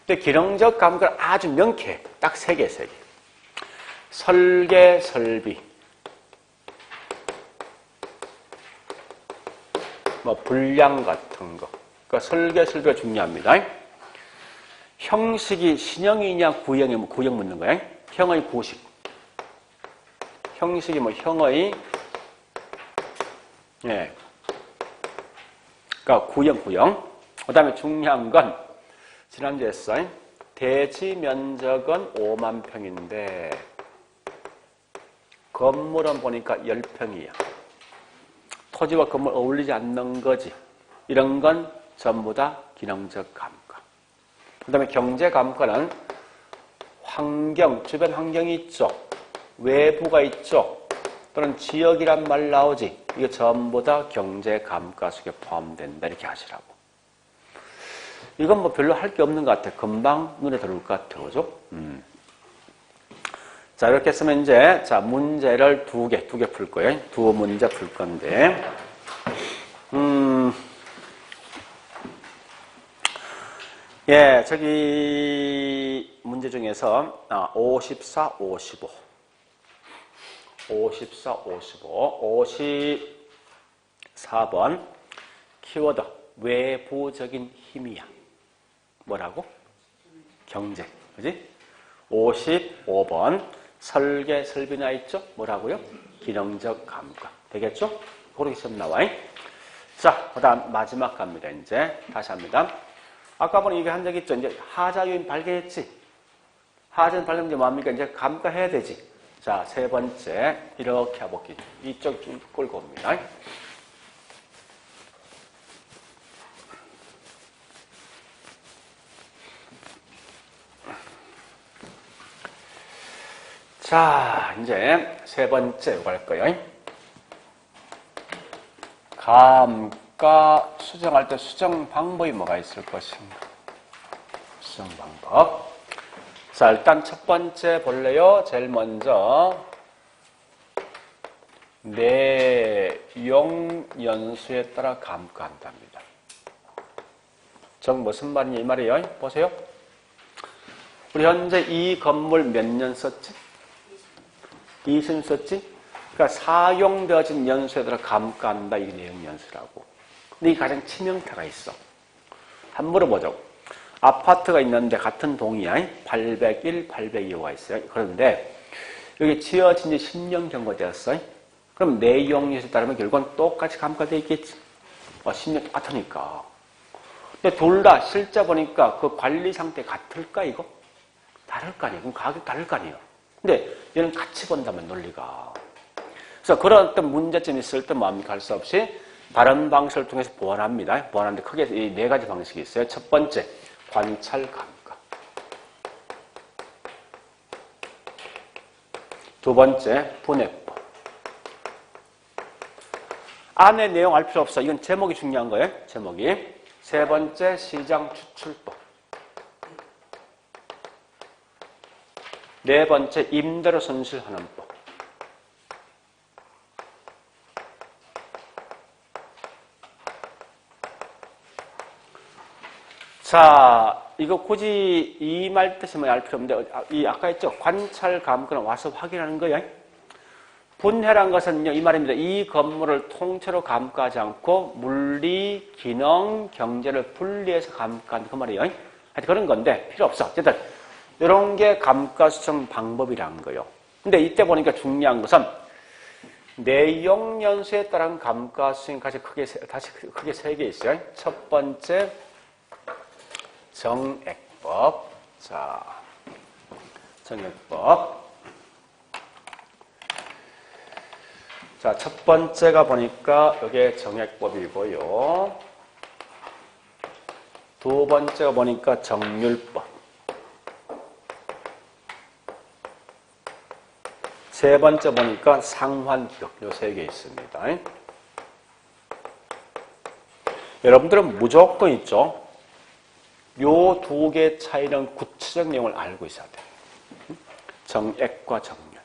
근데 기능적 감가는 아주 명쾌해. 딱 세 개. 설계, 설비. 뭐, 분량 같은 거. 그러니까 설계, 설비가 중요합니다. 형식이 신형이냐, 구형이 뭐, 구형 묻는 거야. 형의 구식. 형식이 뭐, 형의, 예. 그러니까 구형. 그 다음에 중요한 건, 지난주에 했어요. 대지 면적은 5만 평인데, 건물은 보니까 10평이야. 토지와 건물 어울리지 않는 거지. 이런 건 전부 다 기능적 감가. 그 다음에 경제 감가는 환경, 주변 환경이 있죠. 외부가 있죠. 또는 지역이란 말 나오지. 이거 전부 다 경제 감가 속에 포함된다. 이렇게 하시라고. 이건 뭐 별로 할 게 없는 것 같아. 금방 눈에 들어올 것 같아. 그죠? 자, 이렇게 했으면 이제, 자, 문제를 두 개 풀 거예요. 두 문제 풀 건데, 예, 저기, 문제 중에서, 54, 55. 54, 55. 54번. 키워드. 외부적인 힘이야. 뭐라고? 경제. 그지? 55번. 설계, 설비나 있죠? 뭐라고요? 기능적 감가. 되겠죠? 그렇게 시험 나와요. 자, 그 다음 마지막 갑니다. 이제 다시 합니다. 아까 보니 이게 한 적 있죠? 이제 하자 요인 발견했지? 하자 요인 발견하면 이제 뭡니까? 이제 감가해야 되지. 자, 세 번째. 이렇게 해볼게요. 이쪽 쭉 끌고 옵니다. 자, 이제 세 번째 갈 거예요. 감가 수정할 때 수정 방법이 뭐가 있을 것인가? 수정 방법. 자, 일단 첫 번째 볼래요? 제일 먼저 내용 연수에 따라 감가한답니다. 정 무슨 말이냐 이 말이에요. 보세요. 우리 현재 이 건물 몇 년 썼지? 20년 썼지? 그러니까 사용되어진 연수에 따라 감가한다. 이게 내용 연수라고. 근데 이 가장 치명타가 있어. 한번 물어보죠. 아파트가 있는데 같은 동이야. 801, 802호가 있어요. 그런데 여기 지어진 지 10년 경과 되었어. 그럼 내용에 따르면 결국은 똑같이 감가되어 있겠지. 10년 똑같으니까. 근데 둘 다 실제 보니까 그 관리 상태 같을까, 이거? 다를 거 아니에요. 그럼 가격 다를 거 아니에요. 근데 얘는 같이 본다면 논리가. 그래서 그런 어떤 문제점이 있을 때 뭐합니까? 할 수 없이 다른 방식을 통해서 보완합니다. 보완하는데 크게 이 네 가지 방식이 있어요. 첫 번째, 관찰 감가. 두 번째, 분해법. 안에 내용 알 필요 없어. 이건 제목이 중요한 거예요. 제목이. 세 번째, 시장 추출법. 네 번째, 임대료 손실하는 법. 자, 이거 굳이 이 말 뜻이 알 필요 없는데, 아까 했죠? 관찰 감가는 와서 확인하는 거예요. 분해란 것은요, 이 말입니다. 이 건물을 통째로 감가하지 않고 물리, 기능, 경제를 분리해서 감가하는 그 말이에요. 하여튼 그런 건데 필요 없어. 어쨌든 이런 게 감가 수정 방법이라는 거예요. 근데 이때 보니까 중요한 것은 내용 연수에 따른 감가 수정까지 크게 세 개 있어요. 첫 번째, 정액법. 자, 정액법. 자, 첫 번째가 보니까 이게 정액법이고요. 두 번째가 보니까 정률법. 세 번째 보니까 상환기록. 요 세 개 있습니다. 여러분들은 무조건 있죠. 요 두 개 차이는 구체적 내용을 알고 있어야 돼요. 정액과 정률.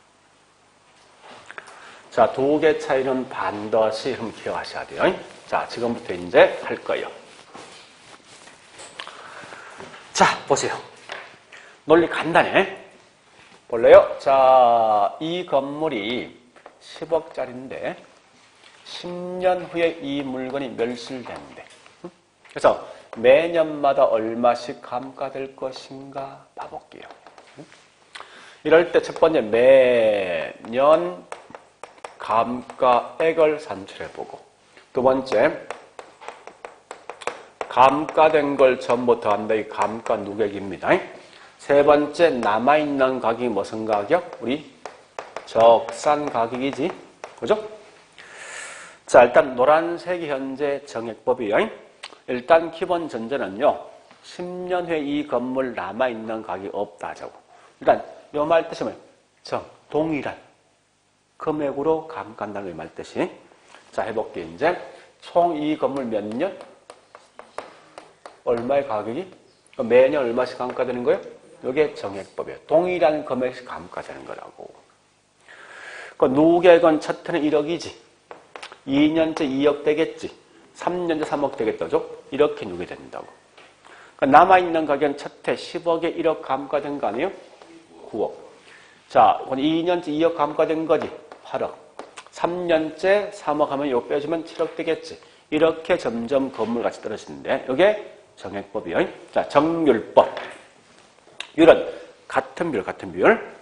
자, 두 개 차이는 반드시 여러분 기억하셔야 돼요. 자, 지금부터 이제 할 거예요. 자, 보세요. 논리 간단해. 볼래요? 자, 이 건물이 10억짜리인데 10년 후에 이 물건이 멸실되는데 그래서 매년마다 얼마씩 감가될 것인가 봐볼게요. 이럴 때 첫 번째 매년 감가액을 산출해보고 두 번째 감가된 걸 전부 더한다. 이 감가 누계기입니다. 세 번째 남아있는 가격이 무슨 가격? 우리 적산 가격이지. 그죠? 자, 일단 노란색이 현재 정액법이에요. 일단 기본 전제는요. 10년 후에 이 건물 남아있는 가격이 없다 하자고. 일단 요 말 뜻이 뭐예요? 동일한 금액으로 감가한다는 이 말 뜻이. 자, 해볼게요. 이제 총 이 건물 몇 년? 얼마의 가격이? 매년 얼마씩 감가되는 거예요? 이게 정액법이에요. 동일한 금액씩 감가되는 거라고. 그 누계액은 첫 해는 1억이지. 2년째 2억 되겠지. 3년째 3억 되겠다죠? 이렇게 누계된다고. 그러니까 남아있는 가격은 첫 해 10억에 1억 감가된 거 아니에요? 9억. 자, 2년째 2억 감가된 거지. 8억. 3년째 3억 하면 이거 빼주면 7억 되겠지. 이렇게 점점 건물같이 떨어지는데 이게 정액법이에요. 자, 정률법. 율은 같은 비율.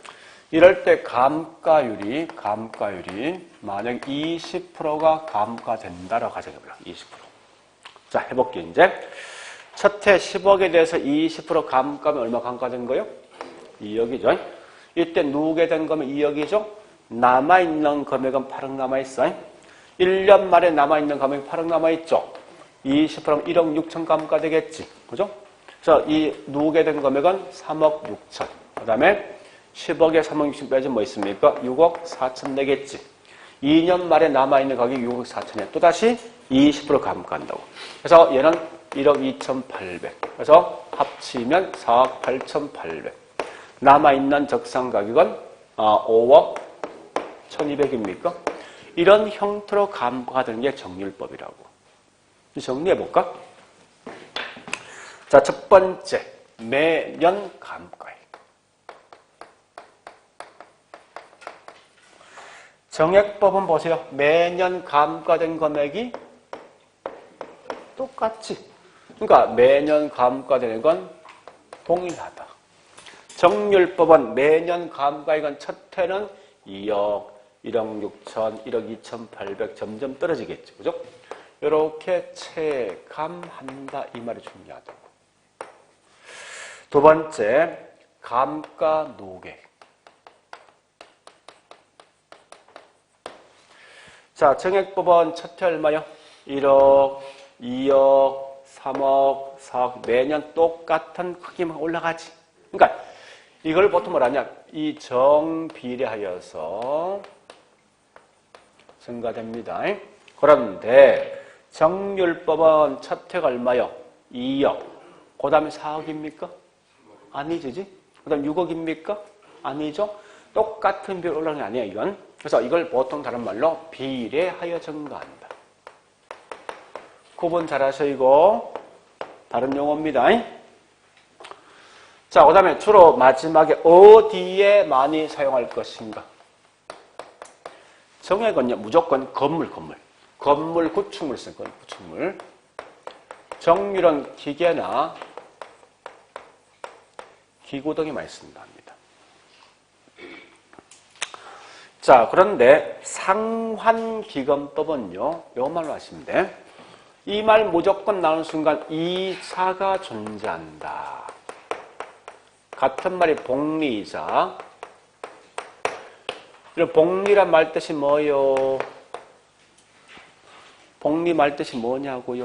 이럴 때 감가율이 만약 20%가 감가된다라고 가정해보라. 20%. 자, 해볼게요. 이제 첫 해 10억에 대해서 20% 감가면 얼마 감가된 거예요? 2억이죠. 이때 누계된 거면 2억이죠. 남아있는 금액은 8억 남아있어요. 1년 말에 남아있는 금액이 8억 남아있죠. 20%면 1억 6천 감가되겠지. 그죠? 그래서 이 누계된 금액은 3억 6천. 그 다음에 10억에 3억 6천 빼주면 뭐 있습니까? 6억 4천 되겠지. 2년 말에 남아있는 가격이 6억 4천에 또다시 20% 감가한다고. 그래서 얘는 1억 2,800. 그래서 합치면 4억 8,800. 남아있는 적상 가격은 5억 1,200입니까? 이런 형태로 감가되는 게 정률법이라고. 정리해볼까? 자, 첫 번째, 매년 감가액. 정액법은 보세요. 매년 감가된 금액이 똑같지. 그러니까 매년 감가되는 건 동일하다. 정률법은 매년 감가액은 첫 해는 2억, 1억 6천, 1억 2,800 점점 떨어지겠죠. 그죠? 이렇게 체감한다. 이 말이 중요하다고. 두 번째, 감가 노객. 자, 정액법은 첫 해 얼마요? 1억, 2억, 3억, 4억 매년 똑같은 크기만 올라가지. 그러니까 이걸 보통 뭐라냐? 이 정비례하여서 증가됩니다. 그런데 정률법은 첫 해가 얼마요? 2억. 그 다음에 4억입니까? 아니지. 그 다음에 6억입니까? 아니죠. 똑같은 비율 올라가는 게 아니에요, 이건. 그래서 이걸 보통 다른 말로 비례하여 증가한다. 구분 잘 하시고, 다른 용어입니다. 자, 그 다음에 주로 마지막에 어디에 많이 사용할 것인가? 정액은요, 무조건 건물. 건물, 구축물 쓰는 건 구축물. 정률은 기계나 기구 등에 많이 쓴다 합니다. 자, 그런데 상환기금법은요, 요말로 하시면 돼. 이 말 무조건 나오는 순간 이자가 존재한다. 같은 말이 복리이자. 복리란 말 뜻이 뭐요? 복리 말 뜻이 뭐냐고요?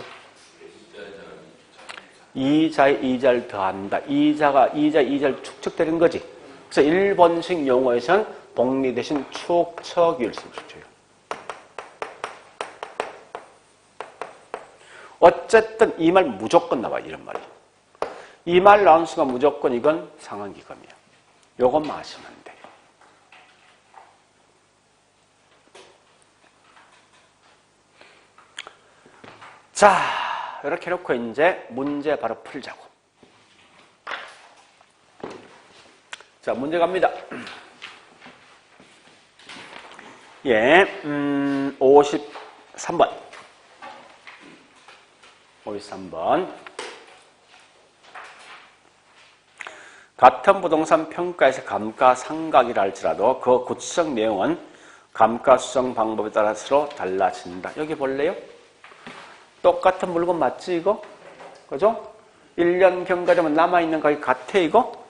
이자에 이자를 더한다. 이자를 축적되는 거지. 그래서 일본식 용어에서는 복리 대신 축척율 쓰죠. 어쨌든 이 말 무조건 나와, 이런 말이. 이 말 나온 순간 무조건 이건 상환기금이야. 요것만 아시면 돼. 자, 이렇게 해놓고 이제 문제 바로 풀자고. 자, 문제 갑니다. 예, 53번. 53번. 같은 부동산 평가에서 감가상각이라 할지라도 그 구체적 내용은 감가수정 방법에 따라 서로 달라진다. 여기 볼래요? 똑같은 물건 맞지, 이거? 그죠? 1년 경과되면 남아있는 가격이 같아, 이거?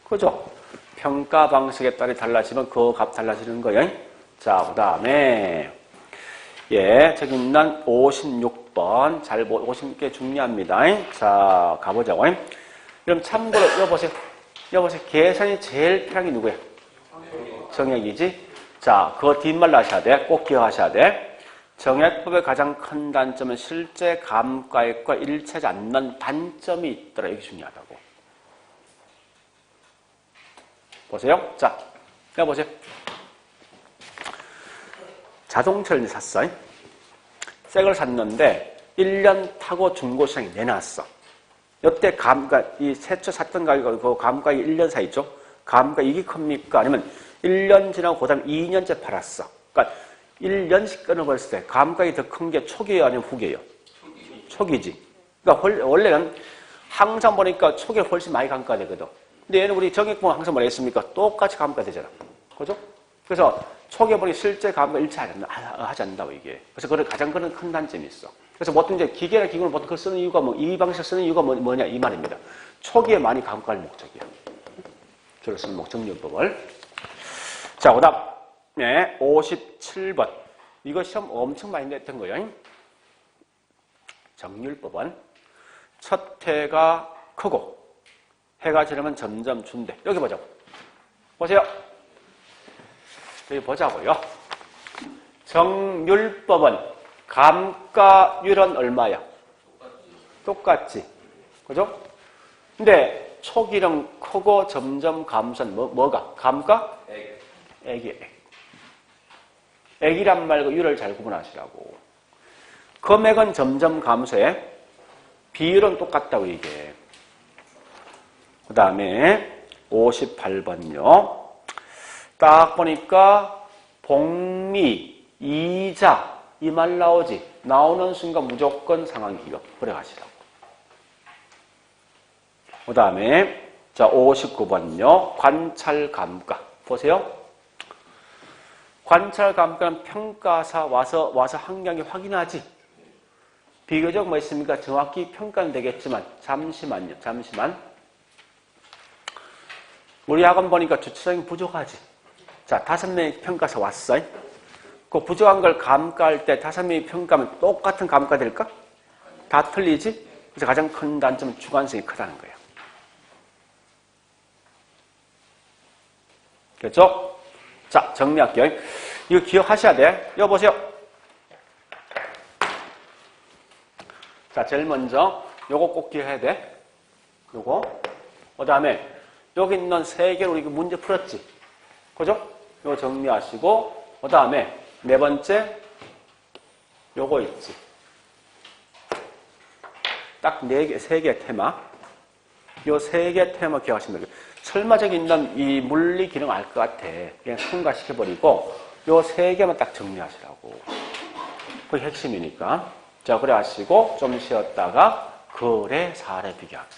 그죠? 평가 방식에 따라 달라지면 그 값 달라지는 거예요. 자, 그 다음에, 예, 저기 있는 56번. 56개 중요합니다. 자, 가보자고. 그럼 참고로, 여보세요. 계산이 제일 편한 게 누구야? 정액이지? 자, 그거 뒷말로 하셔야 돼. 꼭 기억하셔야 돼. 정액법의 가장 큰 단점은 실제 감가액과 일치하지 않는 단점이 있더라. 이게 중요하다고. 보세요. 자, 여보세요. 자동차를 샀어. 새 걸 샀는데 1년 타고 중고시장에 내놨어. 이때 이 새차 샀던 가격과 그 감가액이 1년 사이죠. 감가액이 큽니까? 아니면 1년 지나고 그 다음에 2년째 팔았어. 그러니까 1년씩 끊어버렸을 때 감가액이 더 큰 게 초기예요? 아니면 후기예요? 초기지. 그러니까 원래는 항상 보니까 초기에 훨씬 많이 감가되거든. 근데 얘는 우리 정액보면 항상 뭐라 했습니까? 똑같이 감가되잖아. 그죠? 그래서 초기에 보니 실제 감가 일치하지 않는다고 이게. 그래서 그런 가장 큰 단점이 있어. 그래서 보통 이제 기계나 기구를 보통 그걸 쓰는 이유가 이 방식을 쓰는 이유가 뭐냐 이 말입니다. 초기에 많이 감가할 목적이야. 주로 쓰는 정률법을. 자, 그 다음. 네, 57번. 이거 시험 엄청 많이 냈던 거예요. 정률법은 첫 해가 크고 해가 지나면 점점 준대. 여기 보자고. 보세요. 여기 보자고요. 정률법은 감가율은 얼마야? 똑같지. 그죠? 근데 초기는 크고 점점 감소한 뭐가? 감가? 액이 액. 액이란 말고 율을 잘 구분하시라고. 금액은 점점 감소해. 비율은 똑같다고 이게. 그 다음에 58번요. 딱 보니까 복리, 이자 이 말 나오지. 나오는 순간 무조건 상황 기억. 그래 가시라고. 그 다음에 자 59번요. 관찰 감가. 보세요. 관찰 감가는 평가사 와서 한경이 확인하지. 비교적 뭐 있습니까? 정확히 평가는 되겠지만 잠시만요. 잠시만. 우리 학원 보니까 주차장이 부족하지. 자, 5명의 평가사 왔어. 그 부족한 걸 감가할 때 5명이 평가하면 똑같은 감가 될까? 다 틀리지? 그래서 가장 큰 단점은 주관성이 크다는 거예요. 그렇죠? 자, 정리할게요. 이거 기억하셔야 돼. 이거 보세요. 자, 제일 먼저 요거 꼭 기억해야 돼. 요거. 그 다음에 여기 있는 3개로 우리 문제 풀었지. 그죠? 요거 정리하시고 그 다음에 4번째 요거 있지. 딱 4개, 3개 테마. 요 3개 테마 기억하시면 돼요. 설마 저기 있는 이 물리 기능 알 것 같아. 그냥 통과시켜버리고 요 3개만 딱 정리하시라고. 그게 핵심이니까. 자, 그래 하시고 좀 쉬었다가 거래 사례 비교하기.